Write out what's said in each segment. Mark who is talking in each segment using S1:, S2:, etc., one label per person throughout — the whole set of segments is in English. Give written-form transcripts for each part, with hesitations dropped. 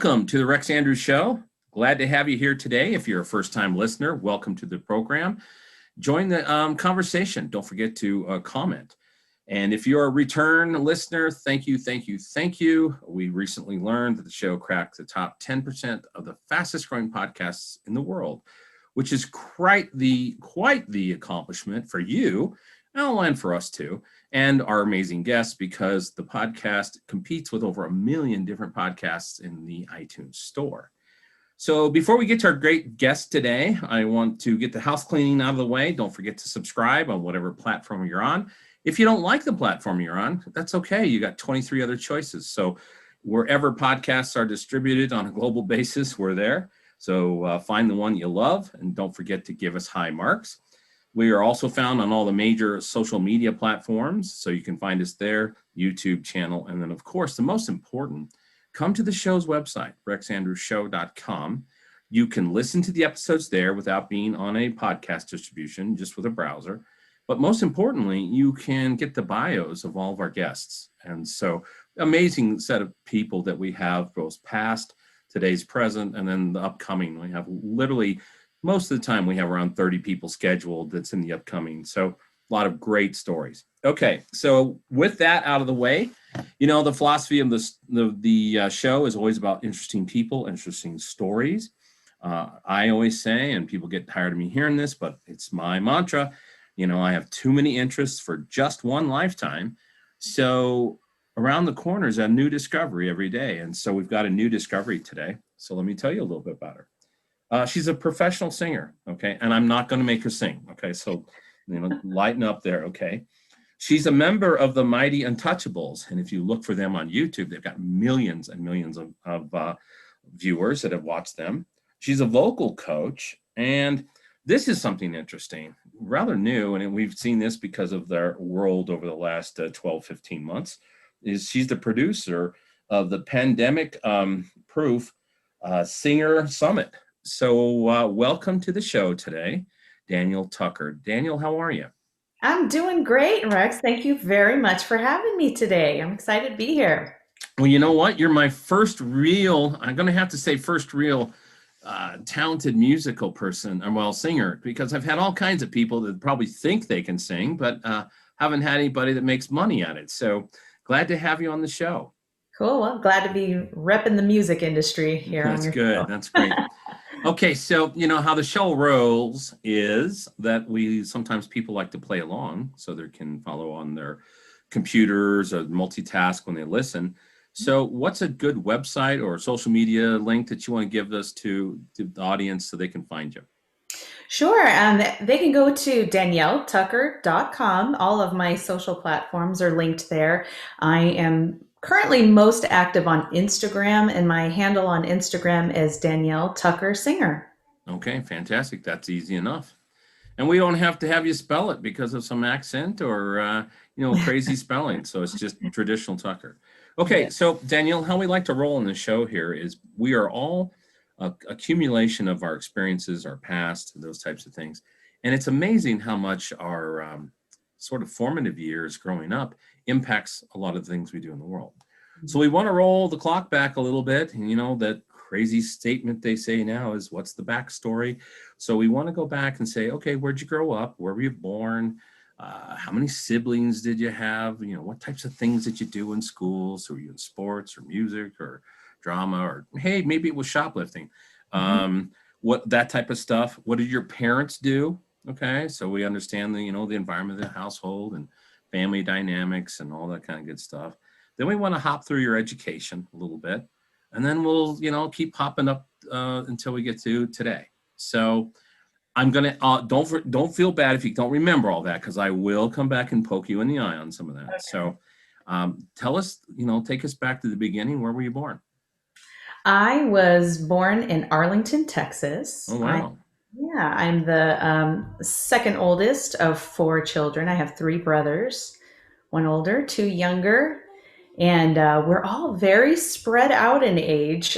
S1: Welcome to the Rex Andrews Show. Glad to have you here today. If you're a first-time listener, welcome to the program. Join the conversation. Don't forget to comment. And if you're a return listener, thank you, thank you, thank you. We recently learned that the show cracked the top 10% of the fastest growing podcasts in the world, which is quite the accomplishment for you, and for us too, and our amazing guests, because the podcast competes with over 1 million different podcasts in the iTunes store. So before we get to our great guest today, I want to get the house cleaning out of the way. Don't forget to subscribe on whatever platform you're on. If you don't like the platform you're on, that's okay. You got 23 other choices. So wherever podcasts are distributed on a global basis, we're there. So find the one you love, and don't forget to give us high marks. We are also found on all the major social media platforms, so you can find us there, YouTube channel, and then, of course, the most important, come to the show's website, rexandrewshow.com. You can listen to the episodes there without being on a podcast distribution, just with a browser. But most importantly, you can get the bios of all of our guests. And so, amazing set of people that we have, both past, today's present, and then the upcoming. We have literally, most of the time, we have around 30 people scheduled that's in the upcoming. So a lot of great stories. Okay, so with that out of the way, the philosophy of the show is always about interesting people, interesting stories. I always say, and people get tired of me hearing this, but it's my mantra, I have too many interests for just one lifetime. So around the corner is a new discovery every day. And so we've got a new discovery today. So let me tell you a little bit about her. She's a professional singer, okay? And I'm not going to make her sing, okay? So, lighten up there, okay? She's a member of the Mighty Untouchables. And if you look for them on YouTube, they've got millions and millions of viewers that have watched them. She's a vocal coach. And this is something interesting, rather new, and we've seen this because of their world over the last 12, 15 months, is she's the producer of the pandemic-proof Singer Summit. So welcome to the show today, Danielle Tucker. Danielle, how are you?
S2: I'm doing great, Rex. Thank you very much for having me today. I'm excited to be here.
S1: Well, you know what? You're my I'm going to have to say first real talented musical person, singer, because I've had all kinds of people that probably think they can sing, but haven't had anybody that makes money at it. So glad to have you on the show.
S2: Cool. Well, glad to be repping the music industry here on your
S1: show. That's great. Okay, so how the show rolls is that sometimes people like to play along so they can follow on their computers or multitask when they listen. So what's a good website or social media link that you want to give us to the audience so they can find you?
S2: Sure. They can go to danielletucker.com. All of my social platforms are linked there. I am currently most active on Instagram, and my handle on Instagram is Danielle Tucker Singer.
S1: Okay, fantastic. That's easy enough. And we don't have to have you spell it because of some accent or, crazy spelling. So it's just traditional Tucker. Okay, so Danielle, how we like to roll in the show here is we are all accumulation of our experiences, our past, those types of things. And it's amazing how much our sort of formative years growing up impacts a lot of the things we do in the world. So we want to roll the clock back a little bit. And that crazy statement they say now is, what's the backstory? So we want to go back and say, okay, where'd you grow up? Where were you born? How many siblings did you have? What types of things did you do in school? So were you in sports or music or drama, or hey, maybe it was shoplifting, what that type of stuff. What did your parents do? Okay, so we understand the the environment of the household and family dynamics and all that kind of good stuff. Then we want to hop through your education a little bit, and then we'll keep hopping up until we get to today. So I'm gonna don't feel bad if you don't remember all that, because I will come back and poke you in the eye on some of that. Okay. So tell us, take us back to the beginning. Where were you born?
S2: I was born in Arlington, Texas.
S1: Oh, wow.
S2: I'm the second oldest of 4 children. I have 3 brothers, 1 older, 2 younger, and we're all very spread out in age.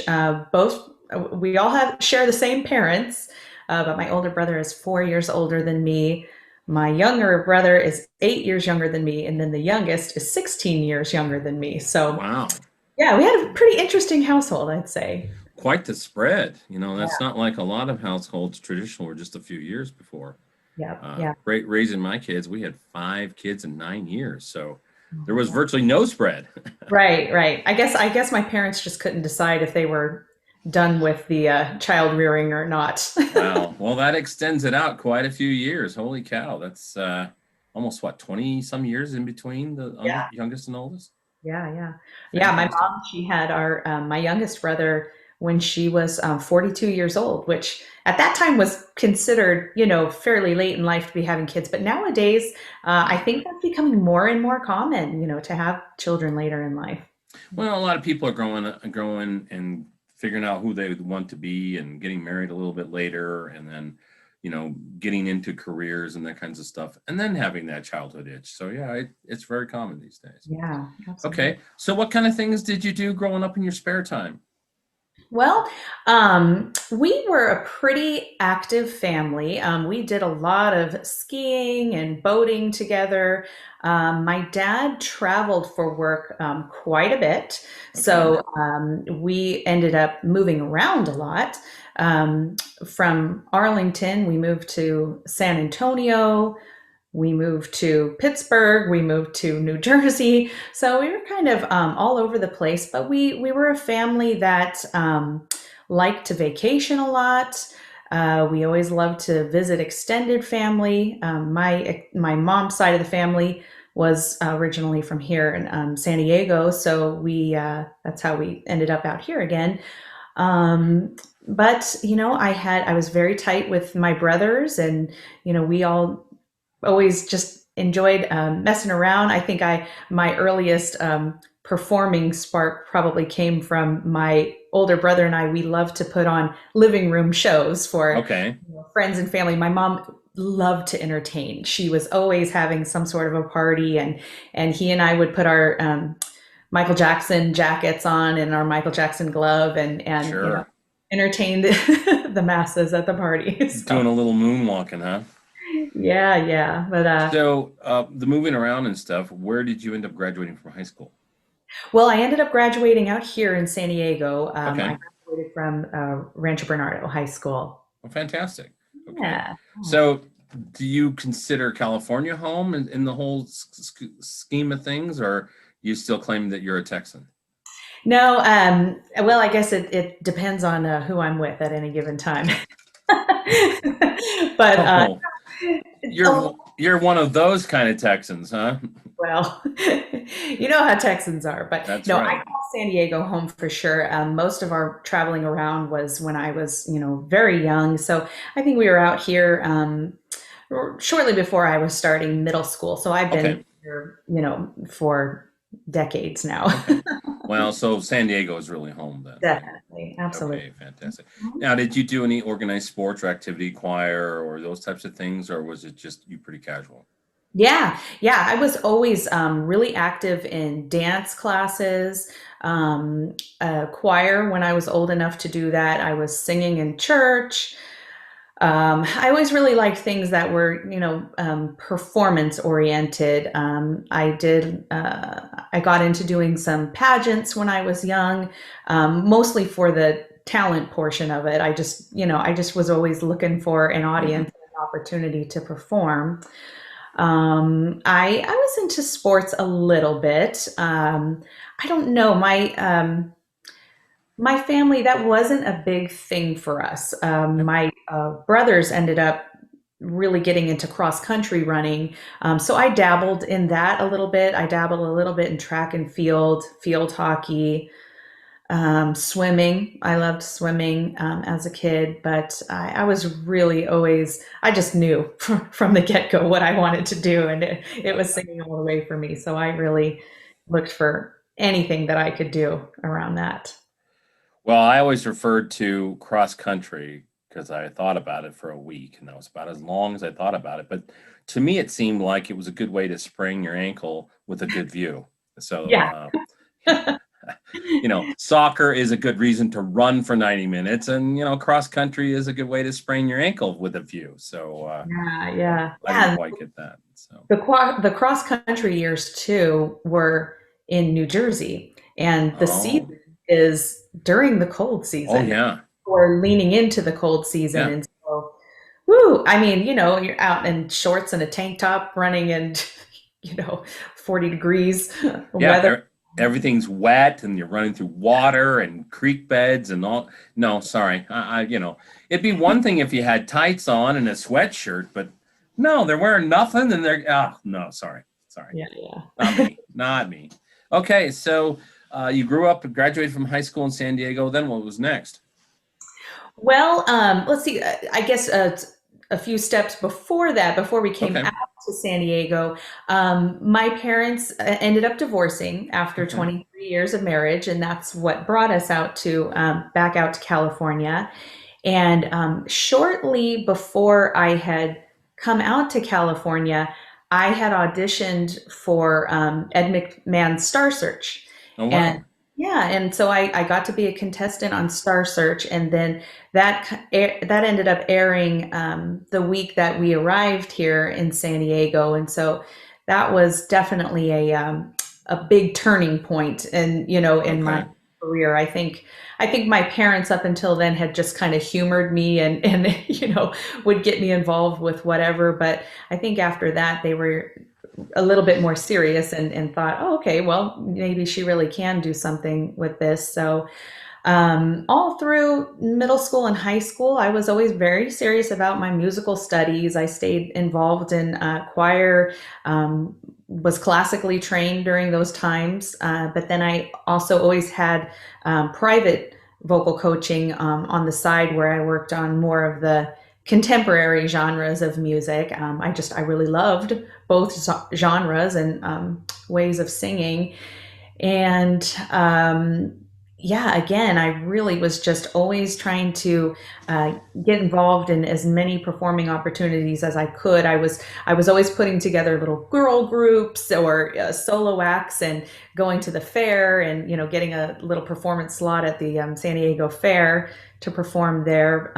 S2: We all share the same parents, but my older brother is 4 years older than me. My younger brother is 8 years younger than me, and then the youngest is 16 years younger than me. So
S1: wow.
S2: Yeah, we had a pretty interesting household, I'd say.
S1: Quite the spread. You know,
S2: Yeah,
S1: that's not like a lot of households traditional were just a few years before.
S2: yeah, yeah.
S1: Raising my kids, we had 5 kids in 9 years. So there was virtually no spread.
S2: Right, right. I guess my parents just couldn't decide if they were done with the child rearing or not.
S1: Wow. Well, that extends it out quite a few years. Holy cow. That's almost what, 20 some years in between the
S2: Yeah,
S1: youngest and oldest?
S2: yeah, yeah. Yeah, my
S1: Fantastic.
S2: mom, she had our my youngest brother when she was 42 years old, which at that time was considered, fairly late in life to be having kids. But nowadays, I think that's becoming more and more common, to have children later in life.
S1: Well, a lot of people are growing and figuring out who they want to be and getting married a little bit later and then, getting into careers and that kinds of stuff and then having that childhood itch. So yeah, it's very common these days.
S2: Yeah, absolutely.
S1: Okay. So what kind of things did you do growing up in your spare time?
S2: Well, we were a pretty active family. We did a lot of skiing and boating together. My dad traveled for work quite a bit,
S1: Okay.
S2: so we ended up moving around a lot. Um, from Arlington, we moved to San Antonio, we moved to Pittsburgh, we moved to New Jersey. So we were kind of all over the place, but we were a family that liked to vacation a lot. We always loved to visit extended family. My mom's side of the family was originally from here in San Diego, so we that's how we ended up out here again. Um, but I was very tight with my brothers, and we all always just enjoyed messing around. I think my earliest performing spark probably came from my older brother and I. We loved to put on living room shows for
S1: Okay.
S2: friends and family. My mom loved to entertain. She was always having some sort of a party, and he and I would put our Michael Jackson jackets on and our Michael Jackson glove, and
S1: Sure.
S2: entertain the masses at the party. So
S1: Doing a little moonwalking, huh?
S2: yeah, yeah. But
S1: So, the moving around and stuff, where did you end up graduating from high school?
S2: well, I ended up graduating out here in San Diego. I
S1: Okay.
S2: graduated from Rancho Bernardo High School.
S1: Well, fantastic. Okay.
S2: Yeah.
S1: So, do you consider California home in the whole scheme of things, or you still claim that you're a Texan?
S2: No, well, I guess it depends on who I'm with at any given time. But
S1: Oh,
S2: oh,
S1: you're one of those kind of Texans, huh?
S2: well, you know how Texans are. But
S1: That's
S2: no, I
S1: right.
S2: call San Diego home for sure. Most of our traveling around was when I was, very young. So I think we were out here shortly before I was starting middle school. So I've been
S1: Okay.
S2: here, for decades now.
S1: Okay. Well, so San Diego is really home then, right?
S2: Definitely, absolutely.
S1: Okay, fantastic. Now, did you do any organized sports or activity choir or those types of things, or was it just you pretty casual?
S2: Yeah, yeah. I was always really active in dance classes, choir when I was old enough to do that. I was singing in church. I always really liked things that were, performance oriented. I got into doing some pageants when I was young, mostly for the talent portion of it. I just was always looking for an
S1: Hmm.
S2: audience, an opportunity to perform. I was into sports a little bit. I don't know. My family, that wasn't a big thing for us. My brothers ended up really getting into cross country running. So I dabbled in that a little bit. I dabbled a little bit in track and field hockey, swimming. I loved swimming as a kid, but I was really always, I just knew from the get go what I wanted to do, and it was singing all the way for me. So I really looked for anything that I could do around that.
S1: Well, I always referred to cross country because I thought about it for a week, and that was about as long as I thought about it. But to me, it seemed like it was a good way to sprain your ankle with a good view. So,
S2: Yeah.
S1: soccer is a good reason to run for 90 minutes, and cross country is a good way to sprain your ankle with a view. So,
S2: Yeah, yeah,
S1: I didn't
S2: yeah.
S1: quite get that. So,
S2: The cross country years too were in New Jersey, And the
S1: Oh,
S2: season is during the cold
S1: oh
S2: season
S1: yeah,
S2: or leaning into the cold season.
S1: yeah,
S2: And so, woo, I mean, you're out in shorts and a tank top running in, you know, 40 degrees
S1: yeah.
S2: weather.
S1: Everything's wet and you're running through water and creek beds and all. No, sorry. It'd be one thing if you had tights on and a sweatshirt, but no, they're wearing nothing and they're, oh, no, sorry. Sorry.
S2: Yeah, yeah.
S1: Not me. Not me. Okay, so you grew up and graduated from high school in San Diego. Then what was next?
S2: Well, let's see. I guess a few steps before that, before we came
S1: Okay.
S2: out to San Diego, my parents ended up divorcing after
S1: Okay.
S2: 23 years of marriage, and that's what brought us out to back out to California. And shortly before I had come out to California, I had auditioned for Ed McMahon's Star Search.
S1: Oh,
S2: And
S1: wow.
S2: yeah, and so I got to be a contestant on Star Search, and then that ended up airing the week that we arrived here in San Diego, and so that was definitely a big turning point, and in my
S1: Okay.
S2: career. I think my parents up until then had just kind of humored me and would get me involved with whatever, but I think after that they were a little bit more serious and thought, oh, okay, well, maybe she really can do something with this. So all through middle school and high school, I was always very serious about my musical studies. I stayed involved in choir, was classically trained during those times, but then I also always had private vocal coaching on the side where I worked on more of the contemporary genres of music. I really loved both genres and ways of singing. And yeah, again, I really was just always trying to get involved in as many performing opportunities as I could. I was always putting together little girl groups or solo acts and going to the fair and getting a little performance slot at the San Diego Fair to perform there.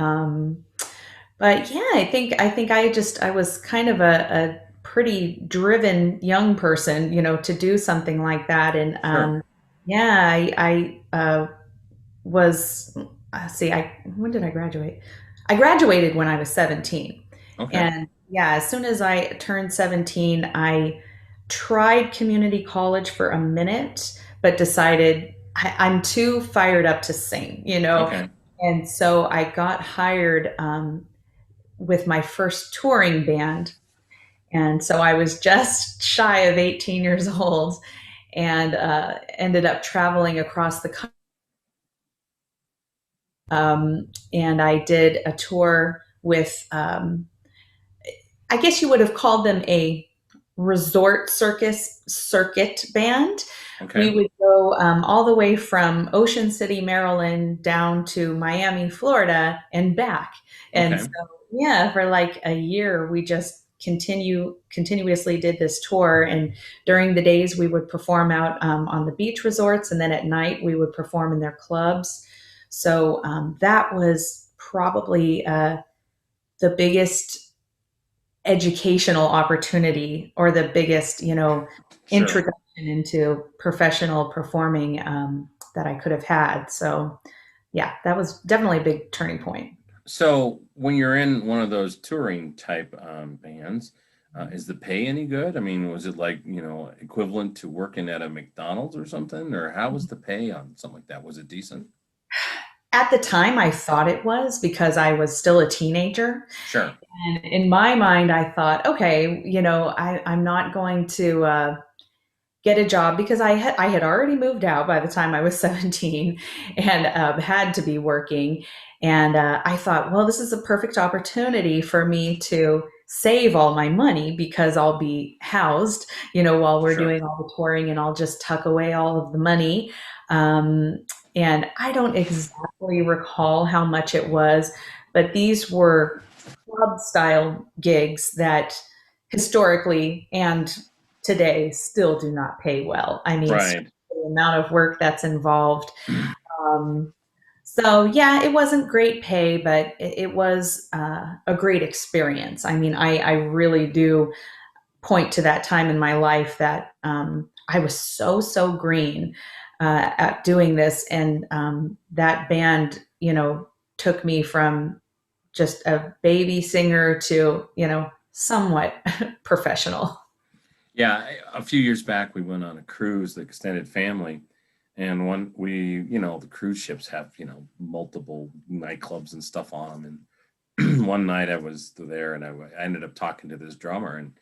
S2: But yeah, I think I was kind of a pretty driven young person, to do something like that. And
S1: Sure.
S2: yeah, I was see, I when did I graduate? I graduated when I was 17.
S1: Okay.
S2: And yeah, as soon as I turned 17, I tried community college for a minute, but decided I'm too fired up to sing.
S1: Okay.
S2: And so I got hired with my first touring band. And so I was just shy of 18 years old and ended up traveling across the country. And I did a tour with, I guess you would have called them a resort circus circuit band. We
S1: Okay.
S2: would go all the way from Ocean City, Maryland, down to Miami, Florida, and back. And so,
S1: Okay.
S2: yeah, for like a year, we just continuously did this tour. And during the days, we would perform out on the beach resorts, and then at night, we would perform in their clubs. So that was probably the biggest educational opportunity or the biggest,
S1: Sure.
S2: introduction into professional performing that I could have had. So, yeah, that was definitely a big turning point.
S1: So when you're in one of those touring type bands, is the pay any good? I mean, was it like, equivalent to working at a McDonald's or something? Or how was the pay on something like that? Was it decent?
S2: At the time, I thought it was because I was still a teenager.
S1: Sure.
S2: And in my mind, I thought, okay, I'm not going to get a job because I had already moved out by the time I was 17 and had to be working. And I thought, well, this is a perfect opportunity for me to save all my money because I'll be housed, while we're
S1: Sure.
S2: doing all the touring, and I'll just tuck away all of the money. Um, and I don't exactly recall how much it was, but these were club style gigs that historically and today still do not pay well. I mean,
S1: Right.
S2: the amount of work that's involved. Um, so yeah, it wasn't great pay, but it was a great experience. I mean, I really do point to that time in my life that I was so green. at doing this. And that band, took me from just a baby singer to, somewhat professional.
S1: Yeah, a few years back, we went on a cruise, the extended family, and the cruise ships have, multiple nightclubs and stuff on them. And one night I was there, and I ended up talking to this drummer, and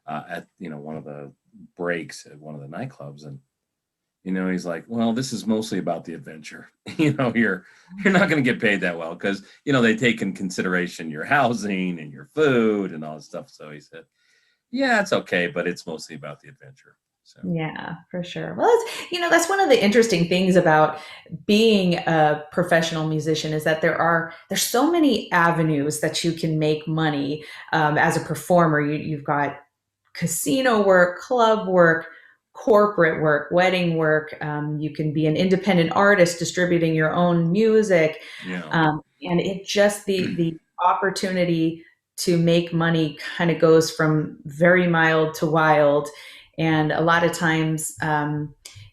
S1: at one of the breaks at one of the nightclubs, and he's like, "Well, this is mostly about the adventure. You're not going to get paid that well because they take in consideration your housing and your food and all this stuff." So he said, "Yeah, it's okay, but it's mostly about the adventure." So
S2: Yeah, for sure. Well, that's one of the interesting things about being a professional musician is that there's so many avenues that you can make money as a performer. You've got casino work, club work, corporate work, wedding work. You can be an independent artist distributing your own music.
S1: yeah,
S2: And it just the opportunity to make money kind of goes from very mild to wild. And a lot of times,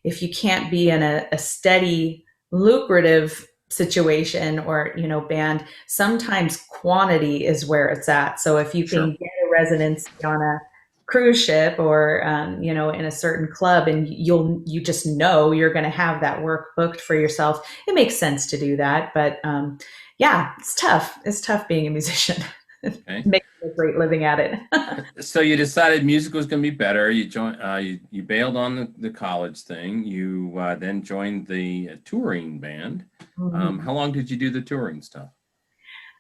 S2: if you can't be in a steady, lucrative situation or band, sometimes quantity is where it's at. So if you can
S1: sure.
S2: get a residency on a cruise ship or in a certain club, and you just know you're going to have that work booked for yourself, it makes sense to do that. But yeah, it's tough being a musician.
S1: Okay.
S2: Making a great living at it.
S1: So you decided music was going to be better. You joined. You bailed on the college thing. You then joined the touring band.
S2: Mhm.
S1: How long did you do the touring stuff?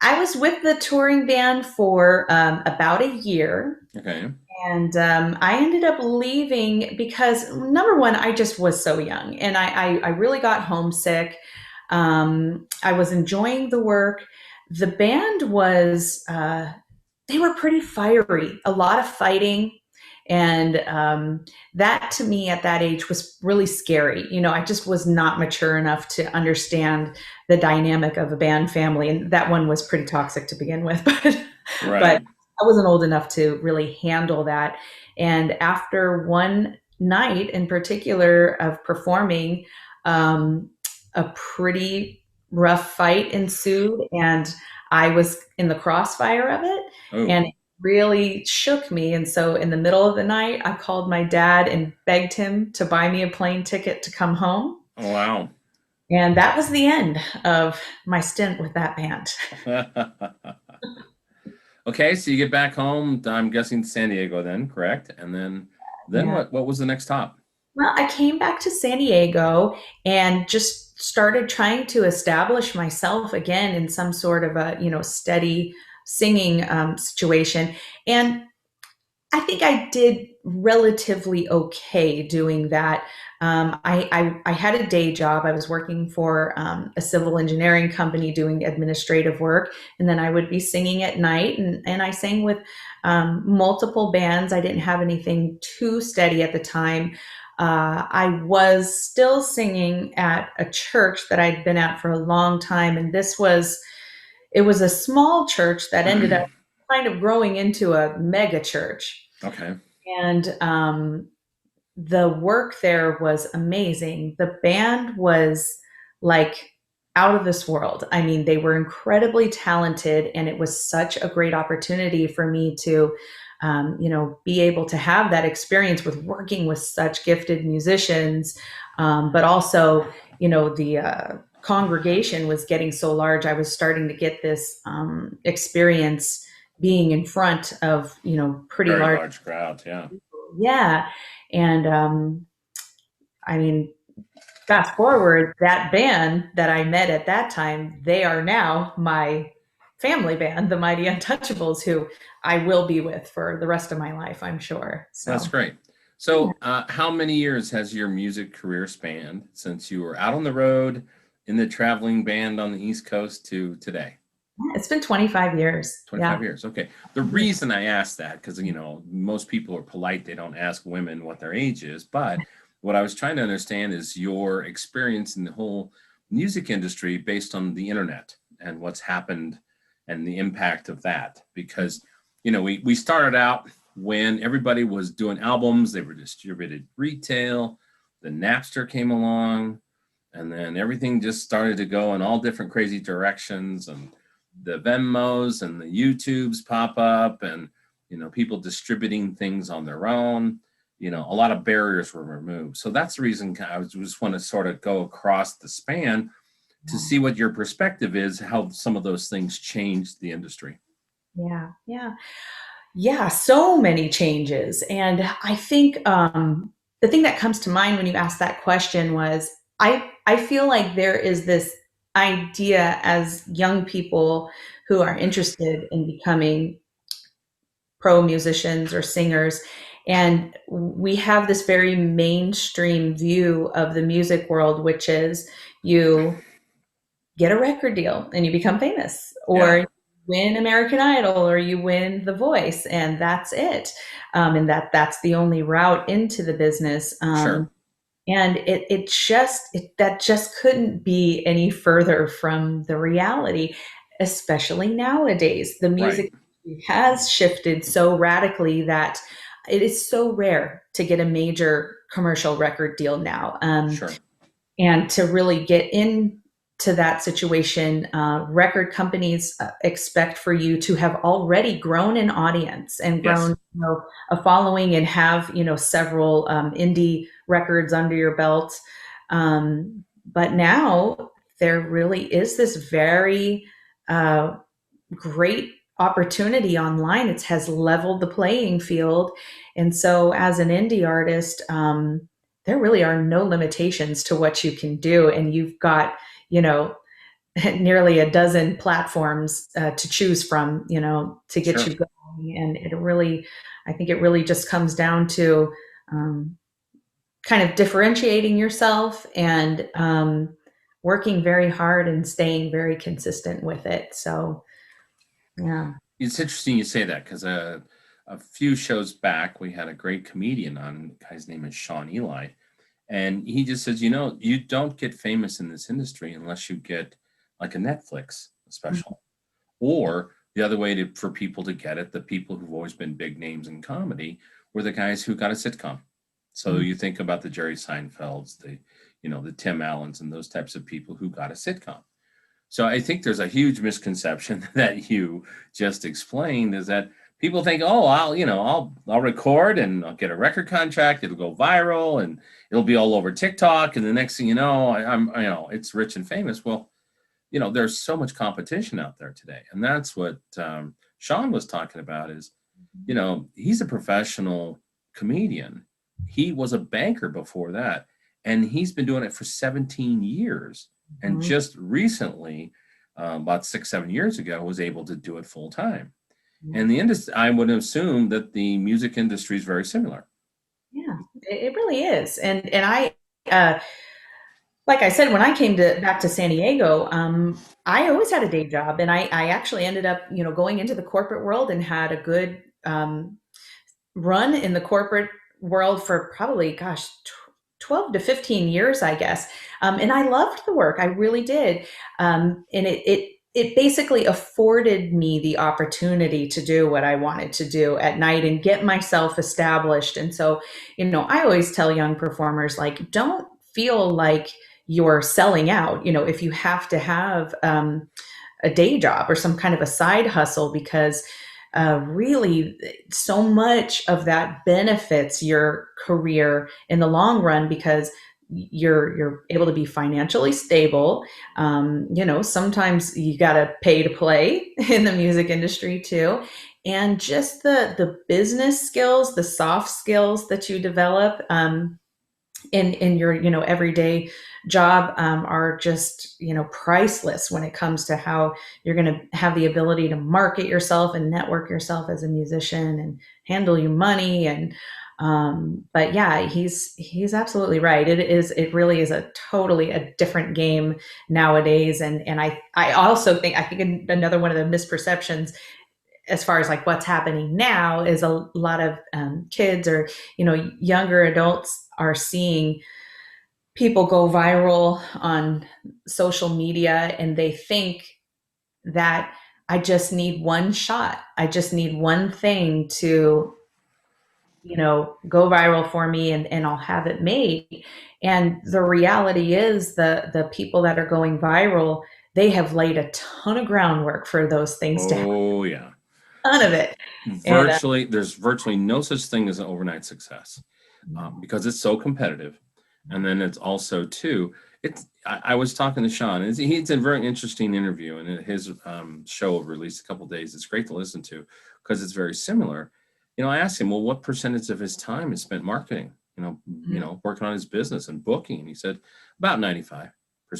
S2: I was with the touring band for about a year.
S1: Okay.
S2: And I ended up leaving because number one, I just was so young and I really got homesick. I was enjoying the work. The band they were pretty fiery, a lot of fighting. And that to me at that age was really scary. I just was not mature enough to understand the dynamic of a band family. And that one was pretty toxic to begin with. But
S1: Right.
S2: I wasn't old enough to really handle that. And after one night in particular of performing, um, a pretty rough fight ensued, and I was in the crossfire of it,
S1: Oh,
S2: and it really shook me. And so, in the middle of the night, I called my dad and begged him to buy me a plane ticket to come home.
S1: oh wow.
S2: And that was the end of my stint with that band.
S1: Okay, so you get back home. I'm guessing San Diego, then, correct? And then
S2: Yeah.
S1: what? What was the next stop?
S2: Well, I came back to San Diego and just started trying to establish myself again in some sort of a, steady singing situation. And I think I did relatively okay doing that. I had a day job. I was working for a civil engineering company doing administrative work, and then I would be singing at night. And I sang with multiple bands. I didn't have anything too steady at the time. I was still singing at a church that I'd been at for a long time, and it was a small church that ended up kind of growing into a mega church.
S1: Okay.
S2: And the work there was amazing. The band was like out of this world. I mean, they were incredibly talented, and it was such a great opportunity for me to, be able to have that experience with working with such gifted musicians. But also, the congregation was getting so large. I was starting to get this experience being in front of, pretty
S1: Very
S2: large.
S1: large crowd. Yeah.
S2: Yeah. And I mean, fast forward, that band that I met at that time, they are now my family band, the Mighty Untouchables, who I will be with for the rest of my life, I'm sure.
S1: That's
S2: So,
S1: great.
S2: yeah.
S1: So, how many years has your music career spanned since you were out on the road in the traveling band on the East Coast to today?
S2: It's been 25 years.
S1: 25
S2: Yeah.
S1: years. Okay. The reason I asked that, because, most people are polite, they don't ask women what their age is. But what I was trying to understand is your experience in the whole music industry based on the internet and what's happened and the impact of that. Because, we started out when everybody was doing albums, they were distributed retail. the Napster came along, and then everything just started to go in all different crazy directions, and the Venmos and the YouTubes pop up, and people distributing things on their own. A lot of barriers were removed. So that's the reason I just want to sort of go across the span to see what your perspective is, how some of those things changed the industry.
S2: Yeah, yeah. Yeah, so many changes. And I think the thing that comes to mind when you asked that question was I feel like there is this idea as young people who are interested in becoming pro musicians or singers. And we have this very mainstream view of the music world, which is you get a record deal and you become famous, or
S1: Yeah,
S2: you win American Idol, or you win The Voice, and that's it. And that's the only route into the business.
S1: sure.
S2: And that just couldn't be any further from the reality, especially nowadays. The
S1: Right.
S2: music has shifted so radically that it is so rare to get a major commercial record deal now.
S1: Sure.
S2: And to really get into that situation, record companies expect for you to have already grown an audience and grown,
S1: Yes.
S2: a following, and have several indie records under your belt. But now there really is this very great opportunity online. It has leveled the playing field. And so, as an indie artist, there really are no limitations to what you can do. And you've got, you know, nearly a dozen platforms to choose from, to get
S1: Sure.
S2: you going. And I think it really just comes down to um, kind of differentiating yourself and working very hard and staying very consistent with it. So, yeah.
S1: It's interesting you say that, because a few shows back we had a great comedian on. The guy's name is Sean Eli, and he just says, you don't get famous in this industry unless you get like a Netflix special, or the other way for people to get it, the people who've always been big names in comedy were the guys who got a sitcom. So
S2: Mhm.
S1: you think about the Jerry Seinfelds, the Tim Allens, and those types of people who got a sitcom. So I think there's a huge misconception that you just explained, is that people think, oh, I'll record and I'll get a record contract, it'll go viral and it'll be all over TikTok, and the next thing you know, it's rich and famous. Well, there's so much competition out there today, and that's what Sean was talking about. Is he's a professional comedian. He was a banker before that, and he's been doing it for 17 years. And
S2: Mhm.
S1: just recently, about 6, 7 years ago, was able to do it full time.
S2: Yeah.
S1: And the industry, I would assume that the music industry is very similar.
S2: Yeah, it really is. And uh, like I said, when I came back to San Diego, I always had a day job, and I actually ended up, going into the corporate world and had a good run in the corporate world for probably, gosh, 12 to 15 years, I guess. And I loved the work. I really did. And it basically afforded me the opportunity to do what I wanted to do at night and get myself established. And so, I always tell young performers, like, don't feel like you're selling out, if you have to have a day job or some kind of a side hustle, because really so much of that benefits your career in the long run, because you're able to be financially stable. Sometimes you got to pay to play in the music industry too, and just the business skills, the soft skills that you develop in your everyday job are just priceless when it comes to how you're going to have the ability to market yourself and network yourself as a musician and handle your money. And but yeah, he's absolutely right. It really is a totally a different game nowadays. And I also think another one of the misperceptions as far as like what's happening now is a lot of kids or younger adults are seeing people go viral on social media, and they think that I just need one shot. I just need one thing to go viral for me, and I'll have it made. And the reality is the people that are going viral, they have laid a ton of groundwork for those things to happen,
S1: Oh yeah.
S2: a ton of it. And
S1: There's virtually no such thing as an overnight success, because it's so competitive. And then it's also too, I was talking to Sean, and he's a very interesting interview, and his show released a couple days. It's great to listen to because it's very similar. I asked him, well, what percentage of his time is spent marketing, working on his business and booking? And he said about 95%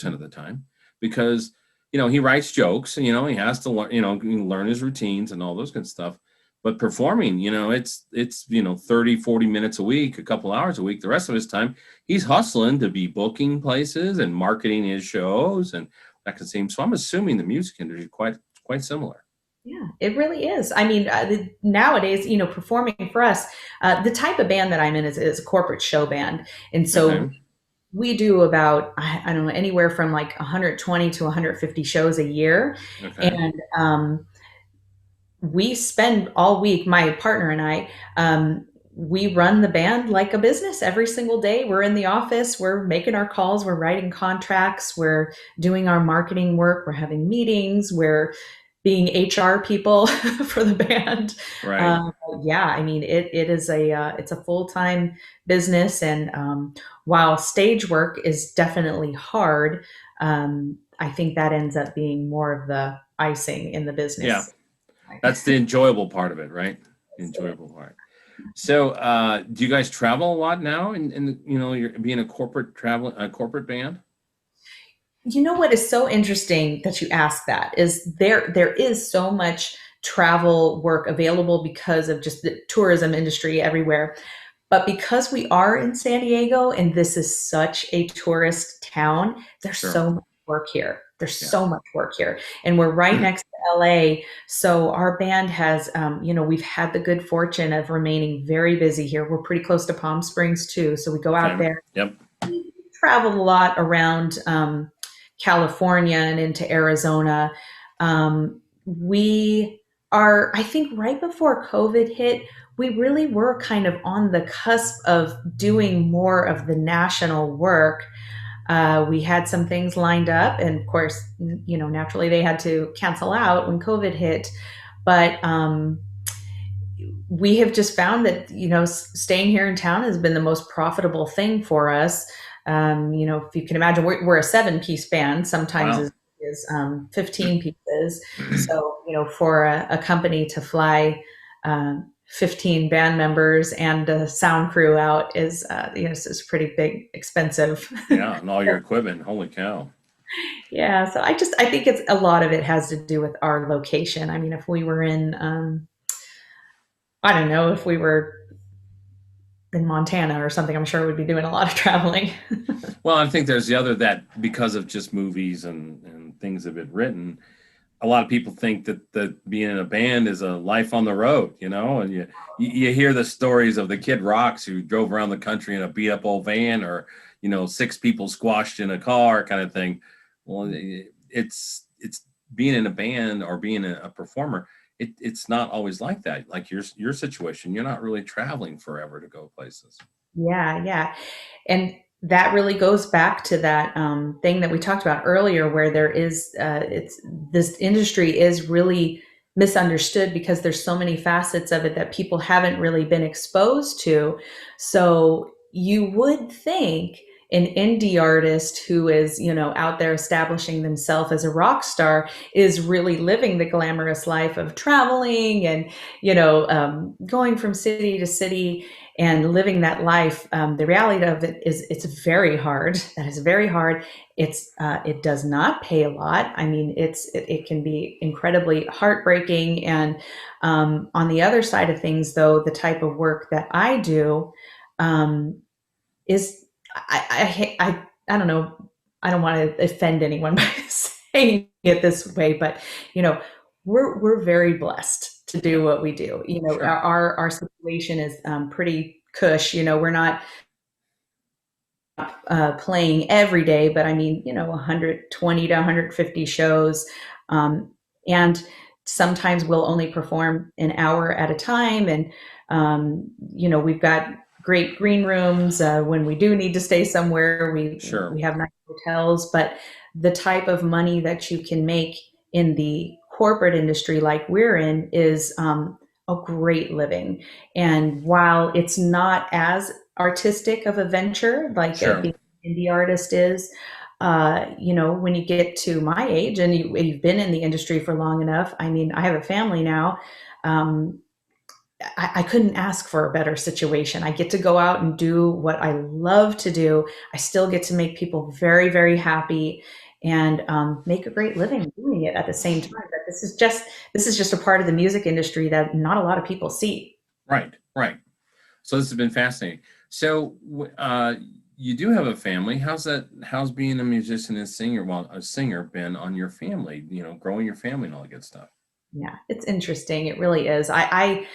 S1: of the time, because he writes jokes, and he has to learn, learn his routines and all those good stuff. But performing, it's 30, 40 minutes a week, a couple hours a week. The rest of his time, he's hustling to be booking places and marketing his shows and that kind of thing. So I'm assuming the music industry is quite similar.
S2: yeah, it really is. I mean, nowadays, performing for us, the type of band that I'm in is a corporate show band. And so
S1: Okay.
S2: we do about, I don't know, anywhere from like 120 to 150 shows a year.
S1: Okay.
S2: And we spend all week, my partner and I, we run the band like a business every single day. We're in the office, we're making our calls, we're writing contracts, we're doing our marketing work, we're having meetings, we're being HR people for the band.
S1: Right.
S2: Um, yeah, I mean, it is it's a full time business, and while stage work is definitely hard, I think that ends up being more of the icing in the
S1: Yeah.
S2: business.
S1: That's the enjoyable part of it, right? The enjoyable part. So, do you guys travel a lot now? And you're being a corporate band.
S2: You know what is so interesting that you ask that is there is so much travel work available because of just the tourism industry everywhere. But because we are in San Diego and this is such a tourist town, there's
S1: Sure.
S2: so much work here. There's
S1: Yeah.
S2: so much work here. And we're right next to LA. So our band has, we've had the good fortune of remaining very busy here. We're pretty close to Palm Springs too. So we go out
S1: Okay.
S2: there,
S1: Yep.
S2: traveled a lot around California and into Arizona. We are, I think, right before COVID hit, we really were kind of on the cusp of doing more of the national work. We had some things lined up, and of course, naturally they had to cancel out when COVID hit. But we have just found that staying here in town has been the most profitable thing for us. If you can imagine, we're a 7-piece band, sometimes
S1: Wow.
S2: is 15 pieces. So for a company to fly 15 band members and a sound crew out is is pretty big, expensive.
S1: Yeah, and all your equipment. Holy cow.
S2: Yeah, so I think it's a lot of it has to do with our location. I mean, if we were in I don't know, if we were in Montana or something, I'm sure we'd be doing a lot of traveling.
S1: Well, I think there's the other that because of just movies and things have been written, a lot of people think that being in a band is a life on the road, and you hear the stories of the Kid Rocks who drove around the country in a beat up old van, or 6 people squashed in a car kind of thing. Well, it's being in a band or being a performer. It's not always like that. Like your situation, you're not really traveling forever to go places.
S2: Yeah, yeah. And that really goes back to that thing that we talked about earlier, where there is, it's this industry is really misunderstood because there's so many facets of it that people haven't really been exposed to. So you would think an indie artist who is, out there establishing themselves as a rock star is really living the glamorous life of traveling and, going from city to city and living that life. The reality of it is it's very hard. That is very hard. It does not pay a lot. I mean, it can be incredibly heartbreaking. And on the other side of things, though, the type of work that I do um, is I don't know. I don't want to offend anyone by saying it this way, but you know, we're very blessed to do
S1: Yeah,
S2: what we do.
S1: sure.
S2: Our situation is pretty cush. We're not playing every day, but I mean, 120 to 150 shows, and sometimes we'll only perform an hour at a time, and We've got great green rooms. When we do need to stay somewhere,
S1: Sure.
S2: we have nice hotels. But the type of money that you can make in the corporate industry like we're in is a great living. And while it's not as artistic of a venture like
S1: Sure.
S2: being an indie artist is, when you get to my age and you've been in the industry for long enough, I mean, I have a family now. Um, I couldn't ask for a better situation. I get to go out and do what I love to do. I still get to make people very, very happy and make a great living doing it at the same time. But this is just a part of the music industry that not a lot of people see.
S1: Right. Right. So this has been fascinating. So you do have a family. How's being a musician and singer, well, a singer, been on your family? Growing your family and all that good stuff.
S2: Yeah, it's interesting. It really is. I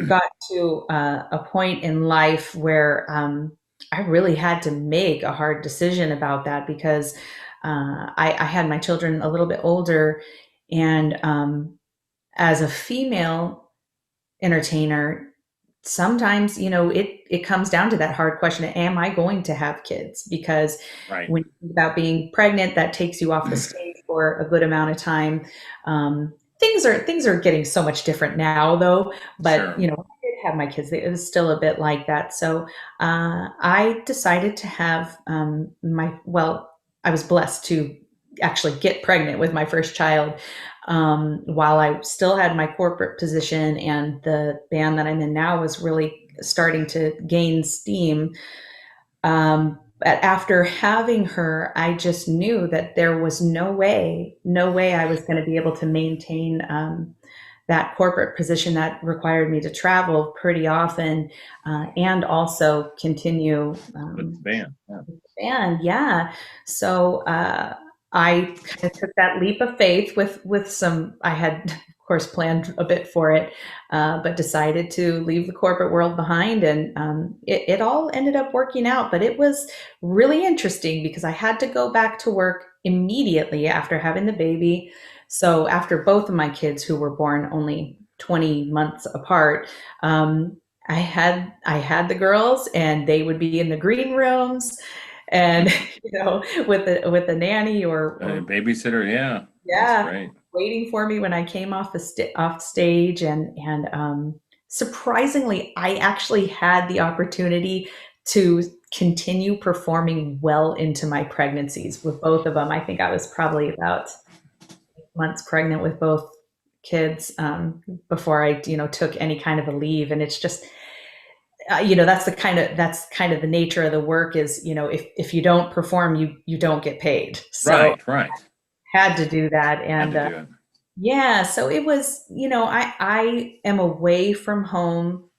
S2: got to a point in life where I really had to make a hard decision about that because I had my children a little bit older, and as a female entertainer, sometimes it comes down to that hard question: am I going to have kids? Because
S1: Right.
S2: when you think about being pregnant, that takes you off the stage for a good amount of time. Things are getting so much different now, though. But
S1: Sure.
S2: I did have my kids; it was still a bit like that. So I decided to have my well. I was blessed to actually get pregnant with my first child while I still had my corporate position, and the band that I'm in now was really starting to gain steam. But after having her, I just knew that there was no way I was going to be able to maintain that corporate position that required me to travel pretty often and also continue
S1: With the band. Yeah.
S2: and yeah, so I kind of took that leap of faith with some. I had, of course, planned a bit for it, but decided to leave the corporate world behind, and it all ended up working out. But it was really interesting because I had to go back to work immediately after having the baby. So after both of my kids, who were born only 20 months apart, I had the girls, and they would be in the green rooms and with a nanny or
S1: Babysitter. Yeah. That's
S2: yeah,
S1: great.
S2: waiting for me when I came off stage, and surprisingly, I actually had the opportunity to continue performing well into my pregnancies with both of them. I think I was probably about months pregnant with both kids before I took any kind of a leave, and it's just that's kind of the nature of the work is if you don't perform, you don't get paid. So
S1: Right. Right.
S2: had to do that.
S1: Had
S2: And
S1: to do it.
S2: yeah, so it was, I am away from home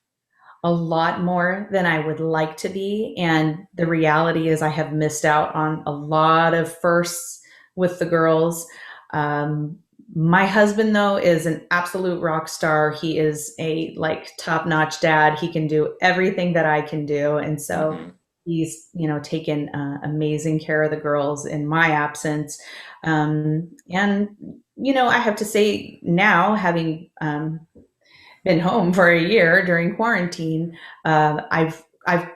S2: a lot more than I would like to be, and the reality is I have missed out on a lot of firsts with the girls. um, my husband, though, is an absolute rock star. He is a like top-notch dad. He can do everything that I can do, and so
S1: Hmm.
S2: he's taken amazing care of the girls in my absence. And I have to say now, having been home for a year during quarantine, I've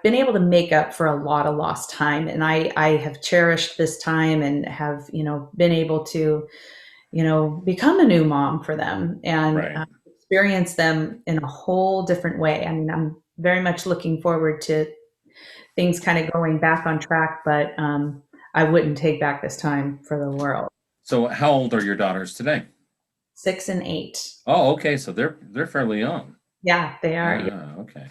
S2: been able to make up for a lot of lost time, and I have cherished this time and have been able to become a new mom for them and
S1: Right.
S2: experience them in a whole different way. I mean, I'm very much looking forward to things kind of going back on track, but I wouldn't take back this time for the world.
S1: So how old are your daughters today?
S2: 6 and 8.
S1: Oh, okay. So they're fairly young.
S2: Yeah, they are. Yeah.
S1: Yeah. Okay.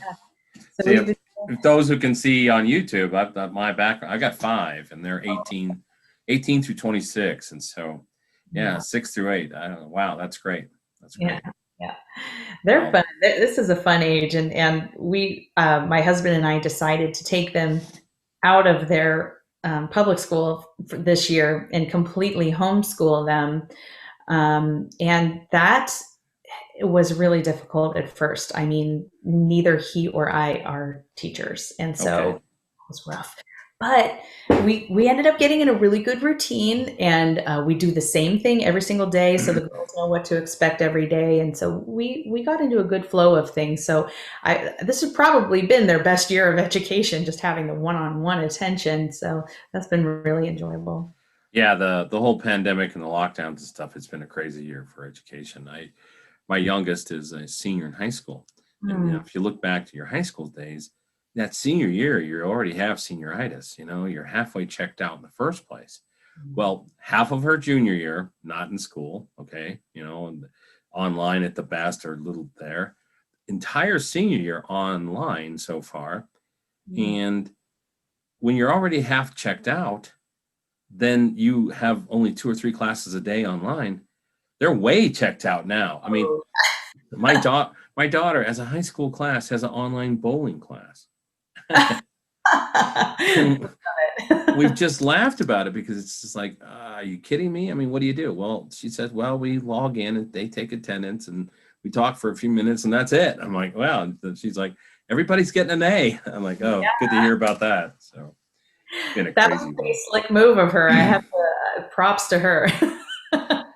S2: So
S1: See,
S2: we've been,
S1: if those who can see on YouTube, I've got my background. I got five, and they're 18 through 26, and so yeah,
S2: yeah,
S1: 6 through 8. I don't know. Wow, that's great. That's
S2: yeah,
S1: great.
S2: yeah. They're
S1: Wow.
S2: fun. This is a fun age, and we, my husband and I, decided to take them out of their public school for this year and completely homeschool them, and that was really difficult at first. I mean, neither he or I are teachers, and so
S1: Okay.
S2: it was rough. But we ended up getting in a really good routine, and we do the same thing every single day, so the girls know what to expect every day, and so we got into a good flow of things. So this has probably been their best year of education, just having the one-on-one attention. So that's been really enjoyable.
S1: Yeah, the whole pandemic and the lockdowns and stuff, it's been a crazy year for education. My youngest is a senior in high school. And
S2: Mm.
S1: if you look back to your high school days, that senior year, you already have senioritis, you're halfway checked out in the first place. Well, half of her junior year, not in school, okay, and online at the best or little there. Entire senior year online so far.
S2: Mm.
S1: And when you're already half checked out, then you have only 2 or 3 classes a day online. They're way checked out now. I mean,
S2: Oh.
S1: my daughter as a high school class has an online bowling class. And we've just laughed about it because it's just like, are you kidding me? I mean, what do you do? Well, she says, well, we log in and they take attendance and we talk for a few minutes and that's it. I'm like, well, and she's like, everybody's getting an A. I'm like, oh, good to hear about that. So it's been a
S2: That was
S1: crazy
S2: a pretty
S1: one.
S2: slick move of her. I have to props to her. Like,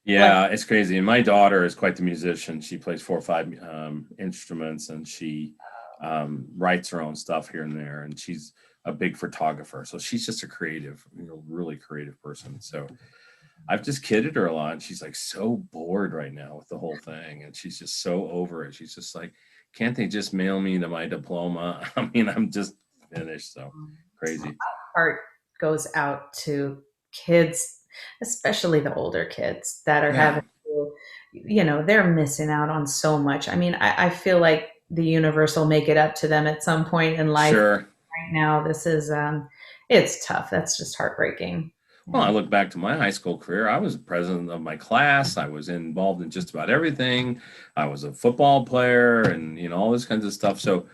S1: Yeah, it's crazy. And my daughter is quite the musician. She plays 4 or 5 instruments, and she writes her own stuff here and there. And she's a big photographer, so she's just a creative, really creative person. So I've just kidded her a lot. And she's like so bored right now with the whole thing, and she's just so over it. She's just like, can't they just mail me my diploma? I mean, I'm just finished. So crazy.
S2: heart goes out to kids, especially the older kids that are
S1: Yeah,
S2: having to, they're missing out on so much. I mean, I feel like the universe will make it up to them at some point in life.
S1: sure.
S2: Right now, this is, it's tough. That's just heartbreaking.
S1: Well, I
S2: Yeah.
S1: look back to my high school career. I was president of my class. I was involved in just about everything. I was a football player and, all this kinds of stuff. So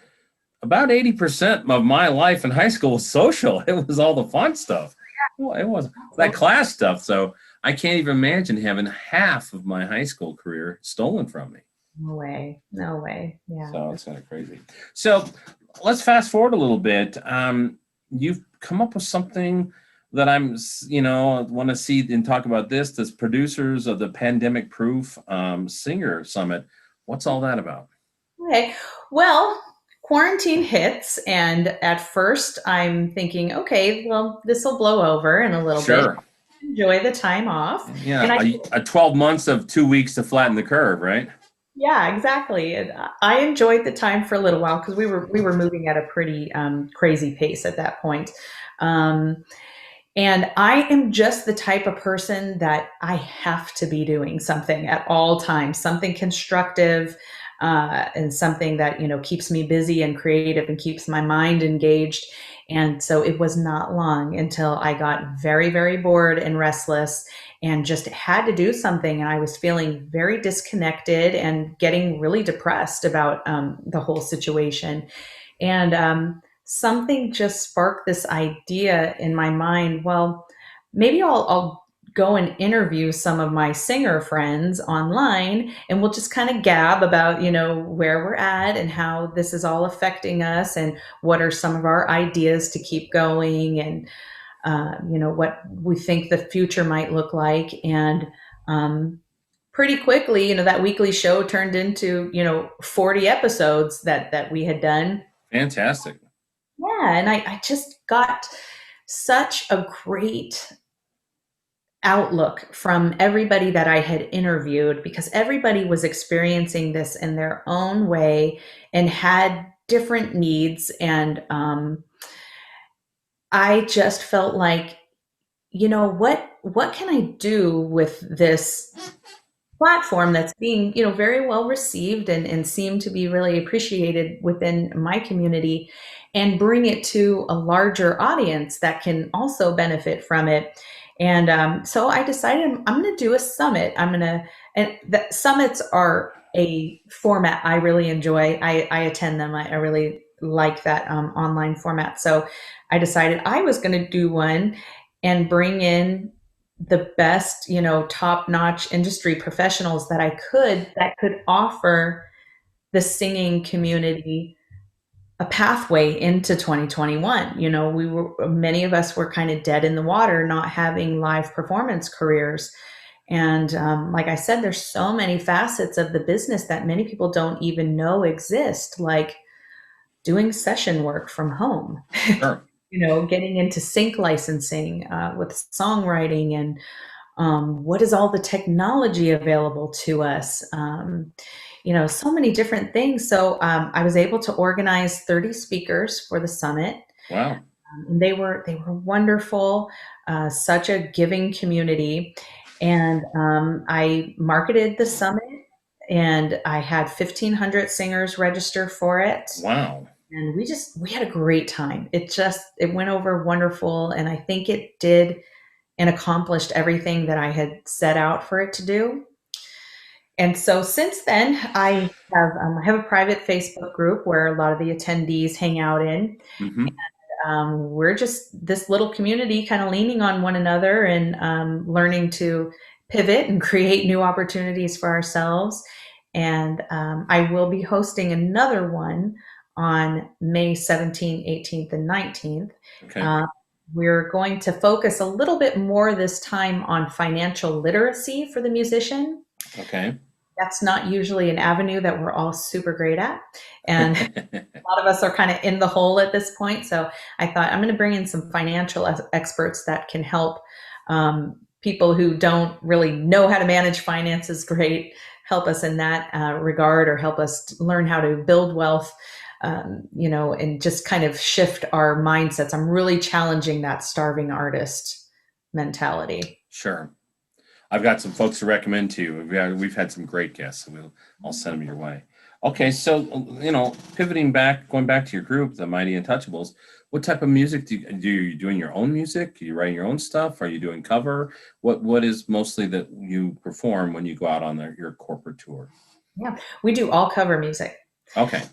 S1: about 80% of my life in high school was social. It was all the fun stuff. Well, it was that class stuff. So I can't even imagine having half of my high school career stolen from me.
S2: No way. No way. Yeah.
S1: So it's kind of crazy. So let's fast forward a little bit. You've come up with something that want to see and talk about this producers of the Pandemic Proof Singer Summit. What's all that about?
S2: Okay. Well, quarantine hits, and at first I'm thinking, okay, well, this will blow over in a little bit.
S1: Sure.
S2: Enjoy the time off.
S1: Yeah.
S2: And I
S1: A 12 months of 2 weeks to flatten the curve, right?
S2: Yeah, exactly. And I enjoyed the time for a little while because we were moving at a pretty crazy pace at that point. Um, and I am just the type of person that I have to be doing something at all times, something constructive, and something that keeps me busy and creative and keeps my mind engaged. And so it was not long until I got very, very bored and restless and just had to do something. And I was feeling very disconnected and getting really depressed about the whole situation. And something just sparked this idea in my mind. Well, maybe I'll go and interview some of my singer friends online, and we'll just kind of gab about where we're at and how this is all affecting us and what are some of our ideas to keep going, and what we think the future might look like. And pretty quickly, that weekly show turned into 40 episodes that we had done.
S1: Fantastic.
S2: Yeah, and I just got such a great outlook from everybody that I had interviewed, because everybody was experiencing this in their own way and had different needs. And I just felt like, what can I do with this platform that's being very well received and seemed to be really appreciated within my community, and bring it to a larger audience that can also benefit from it. And so I decided I'm going to do a summit. And the summits are a format I really enjoy. I attend them. I really like that online format. So I decided I was going to do one and bring in the best, top-notch industry professionals that I could, that could offer the singing community a pathway into 2021. You know, many of us were kind of dead in the water, not having live performance careers. And like I said, there's so many facets of the business that many people don't even know exist, like doing session work from home,
S1: Sure.
S2: you know, getting into sync licensing with songwriting, and what is all the technology available to us. You know, so many different things. So I was able to organize 30 speakers for the summit.
S1: Wow.
S2: And they were wonderful, such a giving community. And I marketed the summit, and I had 1,500 singers register for it.
S1: Wow.
S2: And we had a great time. It went over wonderful, and I think it did and accomplished everything that I had set out for it to do. And so since then, I have a private Facebook group where a lot of the attendees hang out in.
S1: Hmm.
S2: We're just this little community kind of leaning on one another, and learning to pivot and create new opportunities for ourselves. And I will be hosting another one on May 17th, 18th, and 19th.
S1: Okay.
S2: Uh, we're going to focus a little bit more this time on financial literacy for the musician.
S1: Okay.
S2: That's not usually an avenue that we're all super great at. And a lot of us are kind of in the hole at this point. So I thought I'm going to bring in some financial experts that can help people who don't really know how to manage finances great, help us in that regard, or help us learn how to build wealth, you know, and just kind of shift our mindsets. I'm really challenging that starving artist mentality.
S1: Sure. I've got some folks to recommend to you. We've had some great guests, so I'll send them your way. Okay, so pivoting back, going back to your group, the Mighty Untouchables. What type of music do you doing your own music? Are you writing your own stuff? Are you doing cover? What is mostly that you perform when you go out on your corporate tour?
S2: Yeah, we do all cover music.
S1: Okay.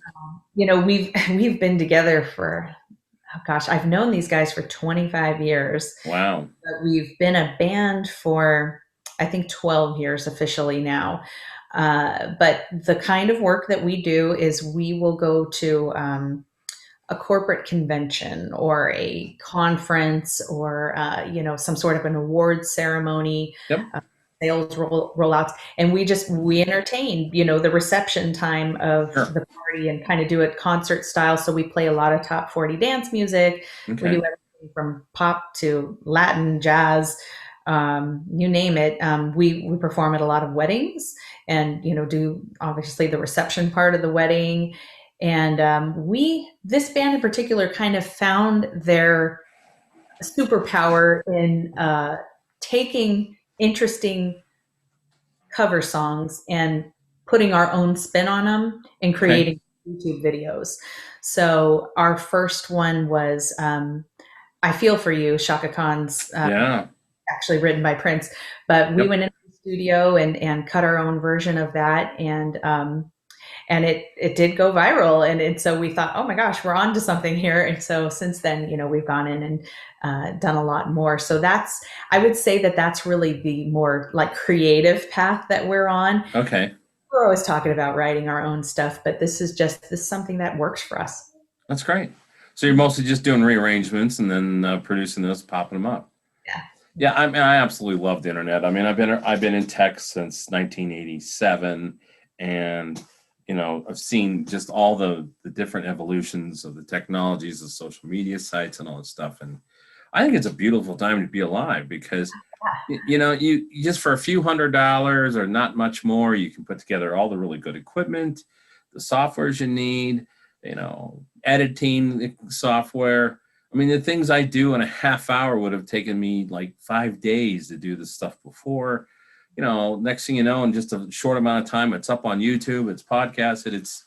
S2: You know, we've been together for, oh gosh, I've known these guys for 25 years.
S1: Wow.
S2: But we've been a band for, I think, 12 years officially now. But the kind of work that we do is we will go to a corporate convention or a conference, or you know, some sort of an award ceremony,
S1: Yep.
S2: sales rollouts, and we entertain, you know, the reception time of
S1: Sure.
S2: the party, and kind of do it concert style. So we play a lot of top 40 dance music. We do
S1: Okay.
S2: everything from pop to Latin, jazz, you name it. We perform at a lot of weddings, and you know, do obviously the reception part of the wedding. And we this band in particular kind of found their superpower in taking interesting cover songs and putting our own spin on them and
S1: Okay.
S2: creating YouTube videos. So our first one was "I Feel for You," Shaka Khan's,
S1: Yeah.
S2: actually written by Prince. But we
S1: Yep.
S2: went into the studio and cut our own version of that, and it did go viral. And so we thought, oh my gosh, we're on to something here. And so since then, you know, we've gone in and done a lot more. So I would say that's really the more like creative path that we're on.
S1: Okay.
S2: We're always talking about writing our own stuff, but this is something that works for us.
S1: That's great. So you're mostly just doing rearrangements and then producing those, popping them up.
S2: Yeah.
S1: Yeah, I absolutely love the internet. I mean, I've been in tech since 1987, and I've seen just all the different evolutions of the technologies, the social media sites, and all that stuff. And I think it's a beautiful time to be alive because you just for a few $100s or not much more, you can put together all the really good equipment, the softwares you need, editing software. I mean, the things I do in a half hour would have taken me like 5 days to do this stuff before. Next thing you know, in just a short amount of time, it's up on YouTube, it's podcasted,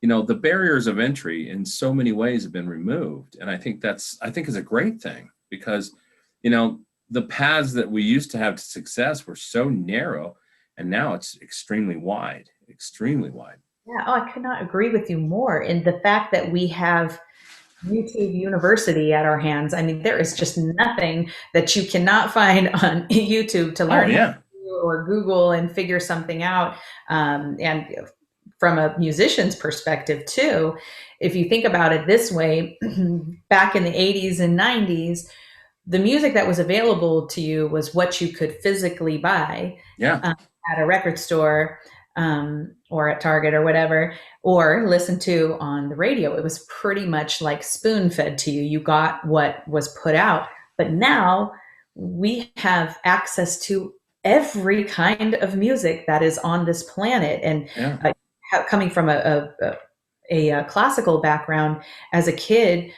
S1: the barriers of entry in so many ways have been removed. And I think is a great thing because, the paths that we used to have to success were so narrow, and now it's extremely wide, extremely wide.
S2: Yeah. Oh, I could not agree with you more. And the fact that we have YouTube University at our hands. I mean, there is just nothing that you cannot find on YouTube to
S1: Oh
S2: learn how to
S1: yeah.
S2: do, or Google and figure something out. And from a musician's perspective too, if you think about it this way, back in the 80s and 90s, the music that was available to you was what you could physically buy
S1: Yeah.
S2: um, at a record store or at Target or whatever, or listen to on the radio. It was pretty much like spoon fed to you. You got what was put out. But now we have access to every kind of music that is on this planet. And
S1: Yeah.
S2: uh, coming from a classical background as a kid,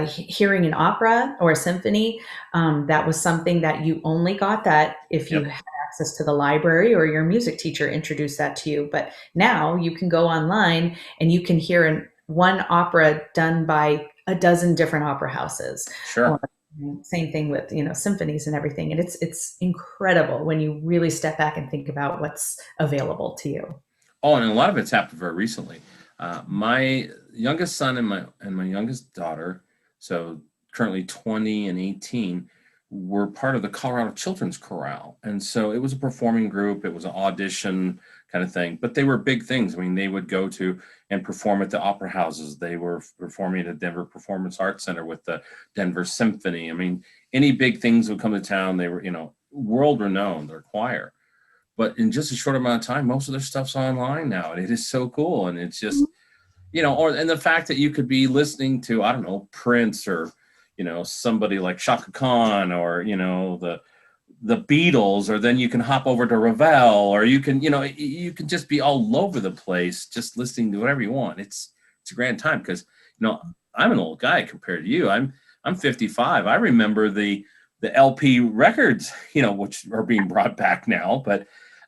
S2: hearing an opera or a symphony, that was something that you only got that if you
S1: Yep.
S2: had access to the library or your music teacher introduced that to you. But now you can go online and you can hear one opera done by a dozen different opera houses. Or
S1: Sure.
S2: same thing with symphonies and everything. And it's incredible when you really step back and think about what's available to you.
S1: Oh, and a lot of it's happened very recently. My youngest son and my youngest daughter, so currently 20 and 18, were part of the Colorado Children's Chorale. And so it was a performing group, it was an audition kind of thing, but they were big things. I mean, they would go to and perform at the opera houses. They were performing at Denver Performance Arts Center with the Denver Symphony. I mean, any big things would come to town. They were, world renowned, their choir. But in just a short amount of time, most of their stuff's online now, and it is so cool. And it's just, and the fact that you could be listening to, I don't know, Prince or, somebody like Shaka Khan or, the Beatles, or then you can hop over to Ravel, or you can, you can just be all over the place, just listening to whatever you want. It's a grand time because, I'm an old guy compared to you. I'm 55. I remember the LP records, which are being brought back now,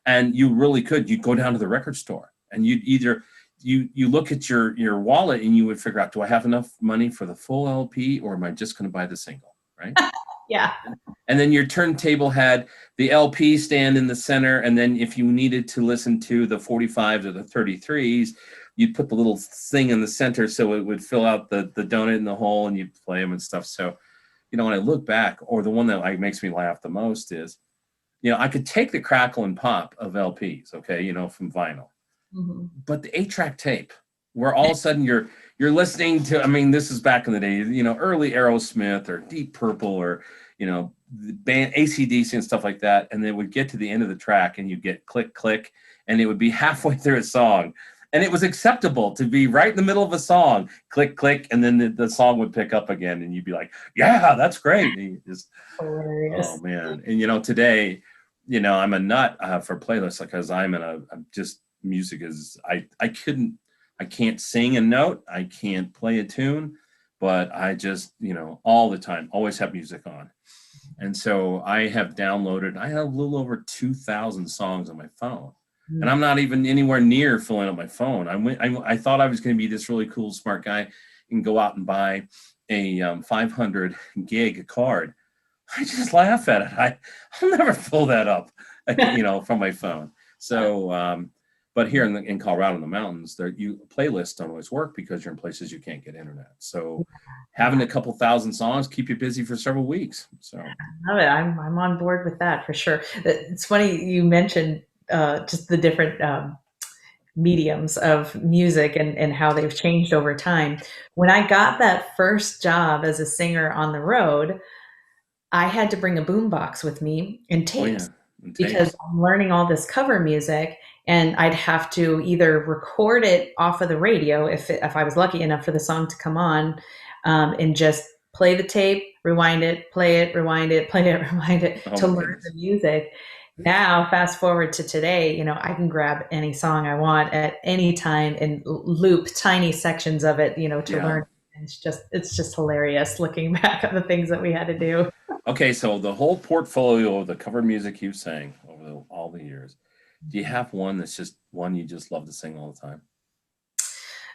S1: and you really could, you'd go down to the record store and you'd either, you look at your wallet and you would figure out, do I have enough money for the full LP or am I just going to buy the single, right?
S2: Yeah.
S1: And then your turntable had the LP stand in the center. And then if you needed to listen to the 45s or the 33s, you'd put the little thing in the center so it would fill out the donut in the hole and you'd play them and stuff. So, when I look back, or the one that makes me laugh the most is, I could take the crackle and pop of LPs, okay, from vinyl, but the 8-track tape, where all of a sudden you're listening to, I mean, this is back in the day, early Aerosmith or Deep Purple or, the band AC/DC and stuff like that, and then would get to the end of the track and you get click, click, and it would be halfway through a song. And it was acceptable to be right in the middle of a song, click, click, and then the song would pick up again, and you'd be like, yeah, that's great. And just, oh, man. And, today, I'm a nut for playlists because I'm just, music is, I can't sing a note, I can't play a tune, but I just, all the time, always have music on. And so I have a little over 2,000 songs on my phone. And I'm not even anywhere near filling up my phone. I thought I was going to be this really cool, smart guy and go out and buy a 500 gig card. I just laugh at it. I'll never fill that up, from my phone. So, but here in Colorado in the mountains, playlists don't always work because you're in places you can't get internet. So having a couple thousand songs keep you busy for several weeks. So
S2: I love it. I'm on board with that for sure. It's funny you mentioned just the different mediums of music and how they've changed over time. When I got that first job as a singer on the road, I had to bring a boombox with me and tapes because I'm learning all this cover music, and I'd have to either record it off of the radio if I was lucky enough for the song to come on, and just play the tape, rewind it, play it, rewind it, play it, rewind it to learn the music. Now, fast forward to today, I can grab any song I want at any time and loop tiny sections of it, to learn. And it's just hilarious looking back at the things that we had to do.
S1: Okay, so the whole portfolio of the cover music you sang over all the years, do you have one that's just one you just love to sing all the time?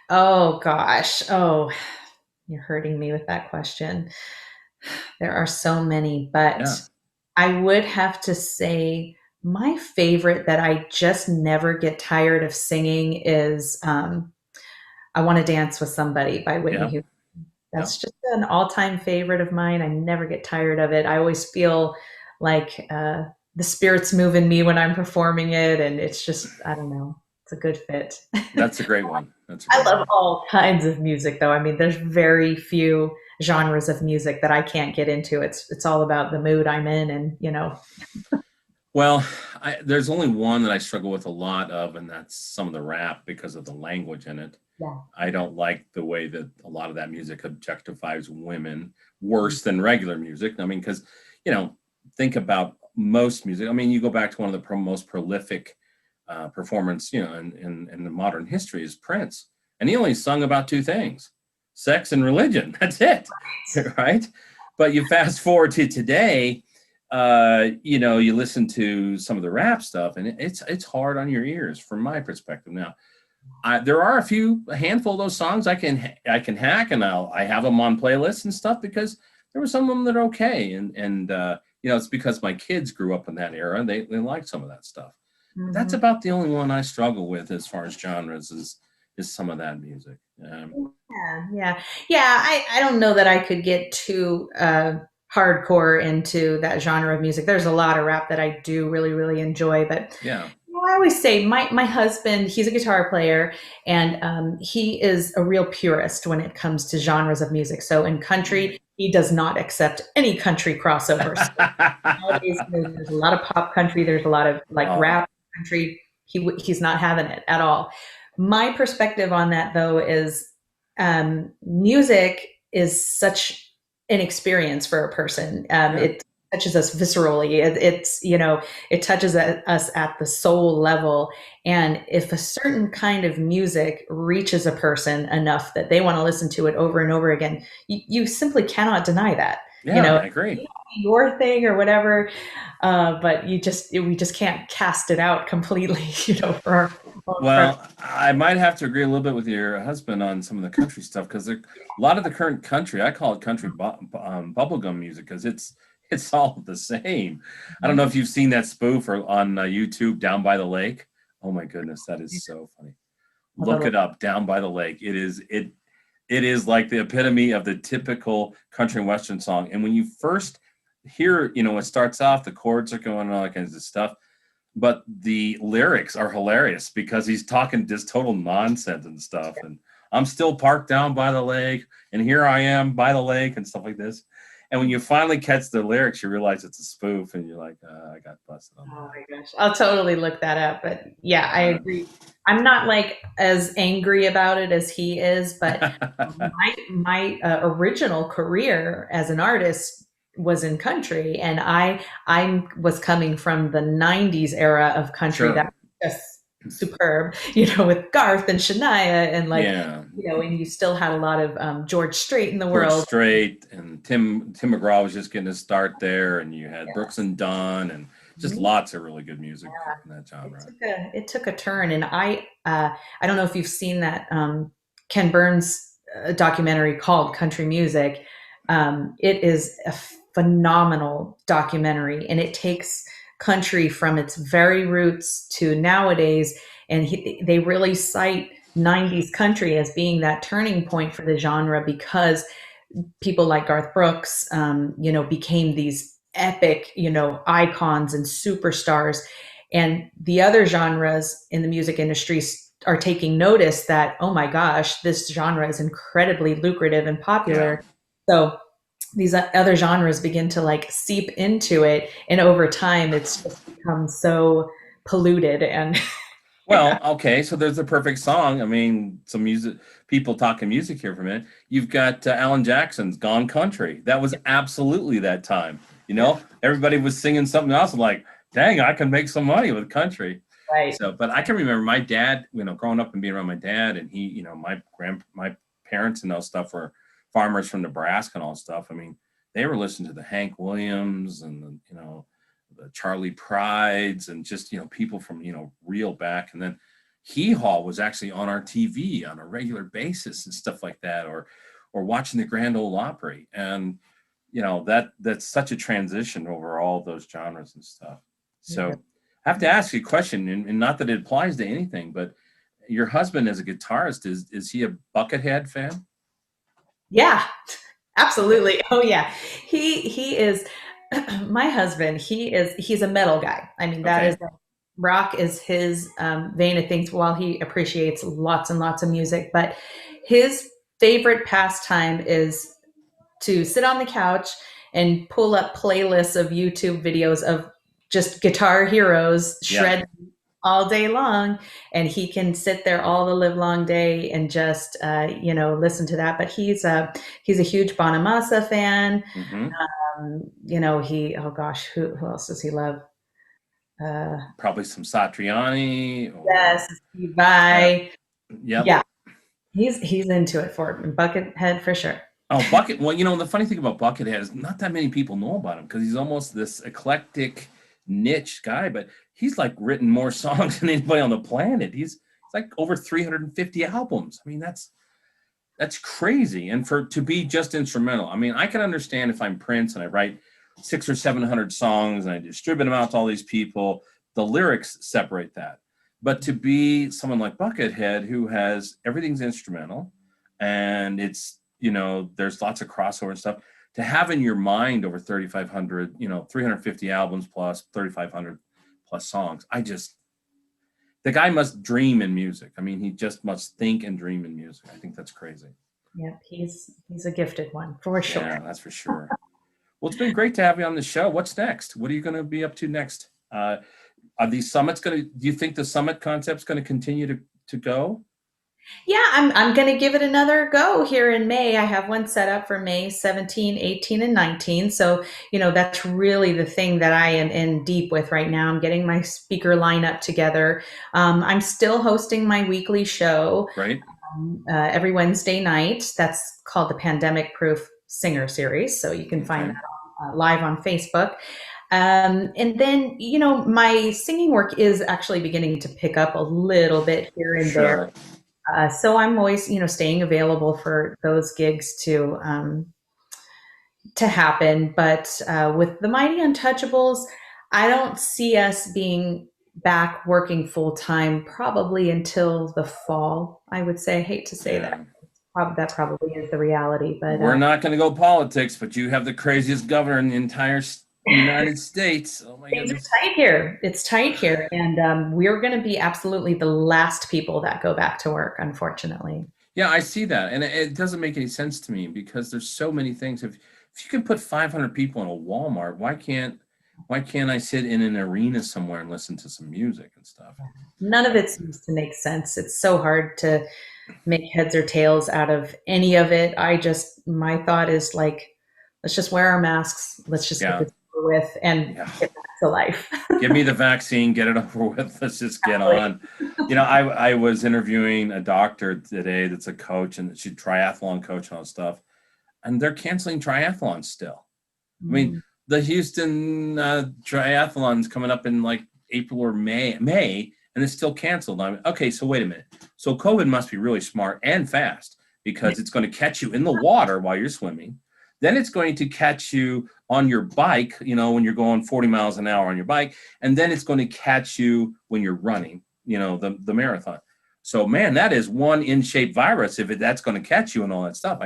S2: Oh gosh. Oh, you're hurting me with that question. There are so many, but I would have to say my favorite that I just never get tired of singing is I Want to Dance with Somebody by Whitney Houston. That's just an all-time favorite of mine. I never get tired of it. I always feel like the spirits move in me when I'm performing it, and it's just, I don't know. It's a good fit.
S1: That's a great one. That's a
S2: I
S1: great
S2: love
S1: one.
S2: all kinds of music, though. I mean, there's very few genres of music that I can't get into. It's all about the mood I'm in, and
S1: Well, there's only one that I struggle with a lot of, and that's some of the rap because of the language in it.
S2: yeah.
S1: I don't like the way that a lot of that music objectifies women worse than regular music. I mean, because, you know, think about most music. I mean, you go back to one of the most prolific performance, you know, in the modern history is Prince. And he only sung about two things, sex and religion. That's it, right? But you fast forward to today, you know, you listen to some of the rap stuff and it's hard on your ears from my perspective. Now, there are a handful of those songs I can hack, and I have them on playlists and stuff because there were some of them that are okay, and you know, it's because my kids grew up in that era and they like some of that stuff. But that's
S2: Mhm.
S1: about the only one I struggle with as far as genres is some of that music.
S2: Yeah. I don't know that I could get too hardcore into that genre of music. There's a lot of rap that I do really, really enjoy, but
S1: Yeah.
S2: I always say my husband, he's a guitar player, and he is a real purist when it comes to genres of music. So in country, he does not accept any country crossovers. Nowadays, there's a lot of pop country. There's a lot of like
S1: Oh,
S2: rap country. He's not having it at all. My perspective on that, though, is music is such an experience for a person.
S1: yeah.
S2: It touches us viscerally. It's it touches us at the soul level. And if a certain kind of music reaches a person enough that they want to listen to it over and over again, you simply cannot deny that. You
S1: Yeah,
S2: know,
S1: I agree.
S2: your thing or whatever, but we just can't cast it out completely, for our own preference.
S1: Well, I might have to agree a little bit with your husband on some of the country stuff because a lot of the current country, I call it country bubblegum music because it's all the same. I don't know if you've seen that spoof on YouTube, Down by the Lake. Oh my goodness, that is so funny. Look it up, Down by the Lake. It is like the epitome of the typical country and western song. And when you first hear, you know, it starts off, the chords are going and all that kinds of stuff, but the lyrics are hilarious because he's talking just total nonsense and stuff. And I'm still parked down by the lake, and here I am by the lake and stuff like this. And when you finally catch the lyrics, you realize it's a spoof, and you're like, I got busted on
S2: Oh my gosh, I'll totally look that up. But yeah, I
S1: that.
S2: agree. I'm not like as angry about it as he is, but
S1: Uh,
S2: my original career as an artist was in country, and I was coming from the '90s era of country that
S1: sure.
S2: was just superb, with Garth and Shania, and like
S1: Yeah.
S2: and you still had a lot of George Strait in the
S1: George
S2: world.
S1: Strait and Tim McGraw was just getting his start there, and you had Brooks and Dunn, and just
S2: Yeah.
S1: lots of really good music in that
S2: It
S1: genre.
S2: took a turn, and I don't know if you've seen that Ken Burns documentary called Country Music. It is a phenomenal documentary, and it takes country from its very roots to nowadays, and they really cite '90s country as being that turning point for the genre because people like Garth Brooks, became these epic, icons and superstars. And the other genres in the music industry are taking notice that, oh my gosh, this genre is incredibly lucrative and
S1: Yeah.
S2: popular. So these other genres begin to like seep into it. And over time, it's just become so polluted. And
S1: Well, okay, so there's the perfect song. I mean, some music, people talking music here for a minute. You've got Alan Jackson's "Gone Country." That was absolutely that time. You
S2: yeah,
S1: know, everybody was singing something else. I'm like, dang, I can make some money with country.
S2: right.
S1: So, but I can remember my dad, you know, growing up and being around my dad, and he, you know, my parents and all stuff were farmers from Nebraska and all stuff. I mean, they were listening to the Hank Williams and the Charlie Prides and just, you know, people from, you know, real back. And then Hee Haw was actually on our TV on a regular basis and stuff like that, or watching the Grand Ole Opry. And, you know, that's such a transition over all those genres and stuff.
S2: Yeah.
S1: So I have to ask you a question, and not that it applies to anything, but your husband as a guitarist, is he a Buckethead fan?
S2: Yeah,
S1: Okay.
S2: absolutely. Oh yeah. He is my husband. He's a metal guy. I mean, that is
S1: Okay.
S2: rock is his vein of things. While he appreciates lots and lots of music, but his favorite pastime is to sit on the couch and pull up playlists of YouTube videos of just guitar heroes
S1: Yeah.
S2: shred all day long, and he can sit there all the live long day and just listen to that. But he's a huge Bonamassa fan.
S1: Hmm.
S2: He, oh gosh, who else does he love? Uh,
S1: Probably some Satriani or
S2: yes,
S1: uh,
S2: by
S1: yep.
S2: yeah, he's into it for Buckethead for sure.
S1: Oh, Bucket. Well, the funny thing about Buckethead is not that many people know about him because he's almost this eclectic niche guy, but he's like written more songs than anybody on the planet. He's like over 350 albums. I mean, that's crazy. And for to be just instrumental, I mean, I can understand if I'm Prince and I write 600 or 700 songs and I distribute them out to all these people, the lyrics separate that. But to be someone like Buckethead who has everything's instrumental and there's lots of crossover and stuff, to have in your mind over 3,500, 350 albums plus 3,500 plus songs. The guy must dream in music. I mean, he just must think and dream in music. I think that's crazy.
S2: Yep, he's a gifted one for sure.
S1: Yeah, that's for sure. Well, it's been great to have you on the show. What's next? What are you going to be up to next? Are these summits do you think the summit concept's going to continue to go?
S2: Yeah, I'm going to give it another go here in May. I have one set up for May 17, 18, and 19. So, that's really the thing that I am in deep with right now. I'm getting my speaker lineup together. I'm still hosting my weekly show
S1: Right.
S2: every Wednesday night. That's called the Pandemic Proof Singer Series. So you can find that live on Facebook. And then, my singing work is actually beginning to pick up a little bit here and there.
S1: Sure.
S2: So I'm always, staying available for those gigs to happen. But with the Mighty Untouchables, I don't see us being back working full time probably until the fall. I would say. I hate to say
S1: Yeah.
S2: that. That probably is the reality. But
S1: We're not going to go politics, but you have the craziest governor in the entire United States. Oh my
S2: things are
S1: goodness.
S2: tight here. It's tight here, and we're going to be absolutely the last people that go back to work, unfortunately.
S1: Yeah, I see that, and it doesn't make any sense to me because there's so many things. If you can put 500 people in a Walmart, why can't I sit in an arena somewhere and listen to some music and stuff?
S2: None of it seems to make sense. It's so hard to make heads or tails out of any of it. My thought is like, let's just wear our masks. Let's just get
S1: Yeah.
S2: this over with and
S1: Yeah.
S2: get back to life.
S1: Give me the vaccine, get it over with. Let's just get on. I was interviewing a doctor today that's a coach and she's a triathlon coach and all that stuff. And they're canceling triathlons still. I mean, the Houston triathlon's coming up in like April or May, and it's still canceled. Okay, so wait a minute. So COVID must be really smart and fast because it's going to catch you in the water while you're swimming. Then it's going to catch you on your bike, when you're going 40 miles an hour on your bike. And then it's going to catch you when you're running, the marathon. So, man, that is one in-shape virus if that's going to catch you and all that stuff.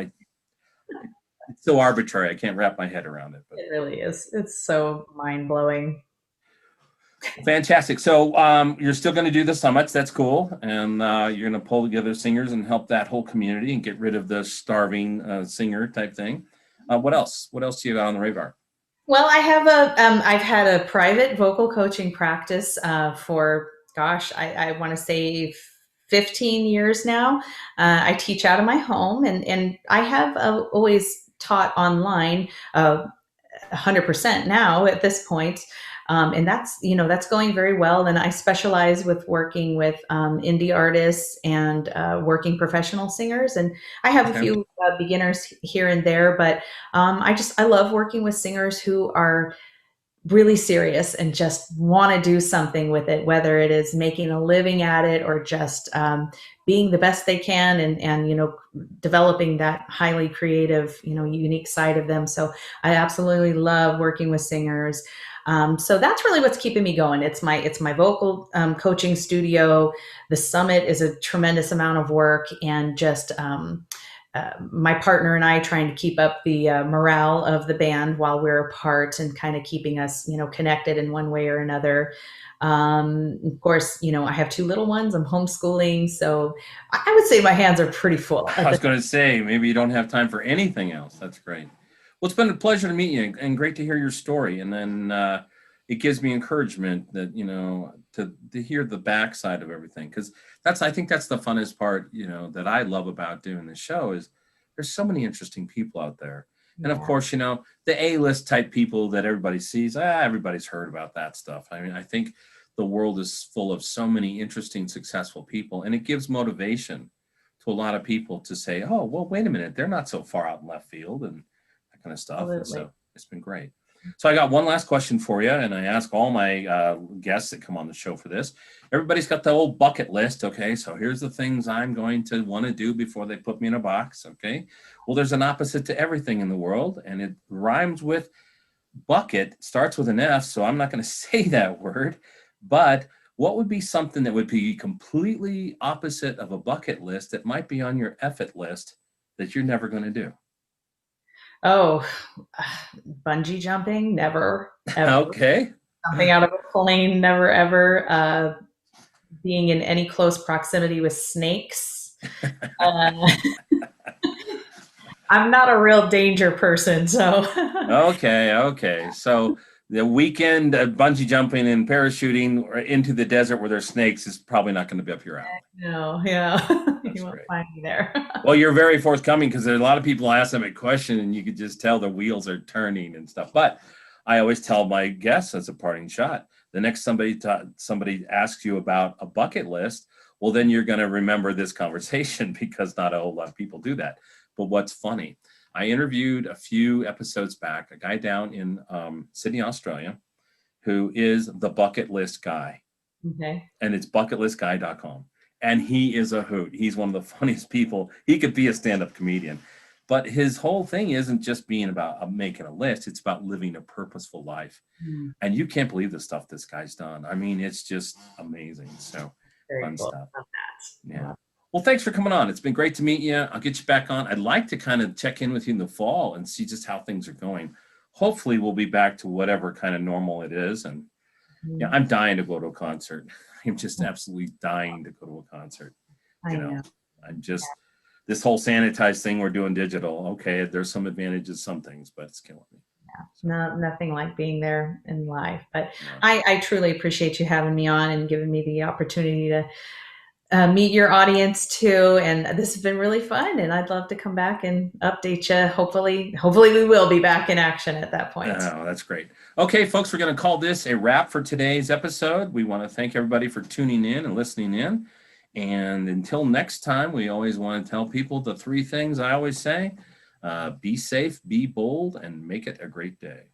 S1: It's so arbitrary. I can't wrap my head around it. But.
S2: It really is. It's so mind-blowing.
S1: Fantastic. So you're still going to do the summits. That's cool. And you're going to pull together singers and help that whole community and get rid of the starving singer type thing. What else? What else do you got on the radar?
S2: Well, I've had a private vocal coaching practice for, gosh, I want to say 15 years now. I teach out of my home, and I have always taught online 100% now at this point. And that's going very well. And I specialize with working with indie artists and working professional singers. And I have a few beginners here and there, but I love working with singers who are really serious and just want to do something with it, whether it is making a living at it or just being the best they can and developing that highly creative, unique side of them. So I absolutely love working with singers. So that's really what's keeping me going. It's my vocal coaching studio. The summit is a tremendous amount of work and just my partner and I trying to keep up the morale of the band while we're apart and kind of keeping us, connected in one way or another. Of course, I have two little ones. I'm homeschooling, so I would say my hands are pretty full.
S1: I was going to say, maybe you don't have time for anything else. That's great. Well, it's been a pleasure to meet you and great to hear your story. And then it gives me encouragement that, to hear the backside of everything. Because I think that's the funnest part, that I love about doing this show is there's so many interesting people out there. And of course, the A-list type people that everybody sees, everybody's heard about that stuff. I mean, I think the world is full of so many interesting, successful people, and it gives motivation to a lot of people to say, oh, well, wait a minute, they're not so far out in left field and that kind of stuff.
S2: Absolutely.
S1: And so it's been great. So I got one last question for you, and I ask all my guests that come on the show for this. Everybody's got the old bucket list, okay? So here's the things I'm going to want to do before they put me in a box, okay? Well, there's an opposite to everything in the world, and it rhymes with bucket, starts with an F, so I'm not going to say that word, but what would be something that would be completely opposite of a bucket list that might be on your F-it list that you're never going to do?
S2: Oh, bungee jumping, never, ever.
S1: Okay.
S2: Jumping out of a plane, never, ever. Being in any close proximity with snakes. I'm not a real danger person, so.
S1: Okay. So the weekend bungee jumping and parachuting into the desert where there's snakes is probably not going to be up your alley.
S2: No, yeah.
S1: That's
S2: You won't
S1: great.
S2: find me there.
S1: Well, you're very forthcoming because there's a lot of people ask them a question and you could just tell the wheels are turning and stuff. But I always tell my guests as a parting shot, the next somebody asks you about a bucket list, well, then you're going to remember this conversation because not a whole lot of people do that. But what's funny, I interviewed a few episodes back, a guy down in Sydney, Australia, who is the bucket list guy.
S2: Okay.
S1: And it's bucketlistguy.com. And he is a hoot. He's one of the funniest people. He could be a stand-up comedian. But his whole thing isn't just being about making a list. It's about living a purposeful life.
S2: Mm.
S1: And you can't believe the stuff this guy's done. I mean, it's just amazing. So
S2: Very
S1: fun
S2: cool.
S1: stuff.
S2: Love that.
S1: Yeah. Well, thanks for coming on. It's been great to meet you. I'll get you back on. I'd like to kind of check in with you in the fall and see just how things are going. Hopefully we'll be back to whatever kind of normal it is. And yeah, I'm dying to go to a concert. I'm just absolutely dying to go to a concert.
S2: I know.
S1: I'm just, this whole sanitized thing we're doing digital. Okay, there's some advantages, some things, but it's killing me.
S2: No, nothing like being there in live. But I truly appreciate you having me on and giving me the opportunity to meet your audience too. And this has been really fun. And I'd love to come back and update you. Hopefully we will be back in action at that point.
S1: Oh, that's great. Okay, folks, we're going to call this a wrap for today's episode. We want to thank everybody for tuning in and listening in. And until next time, we always want to tell people the three things I always say: be safe, be bold, and make it a great day.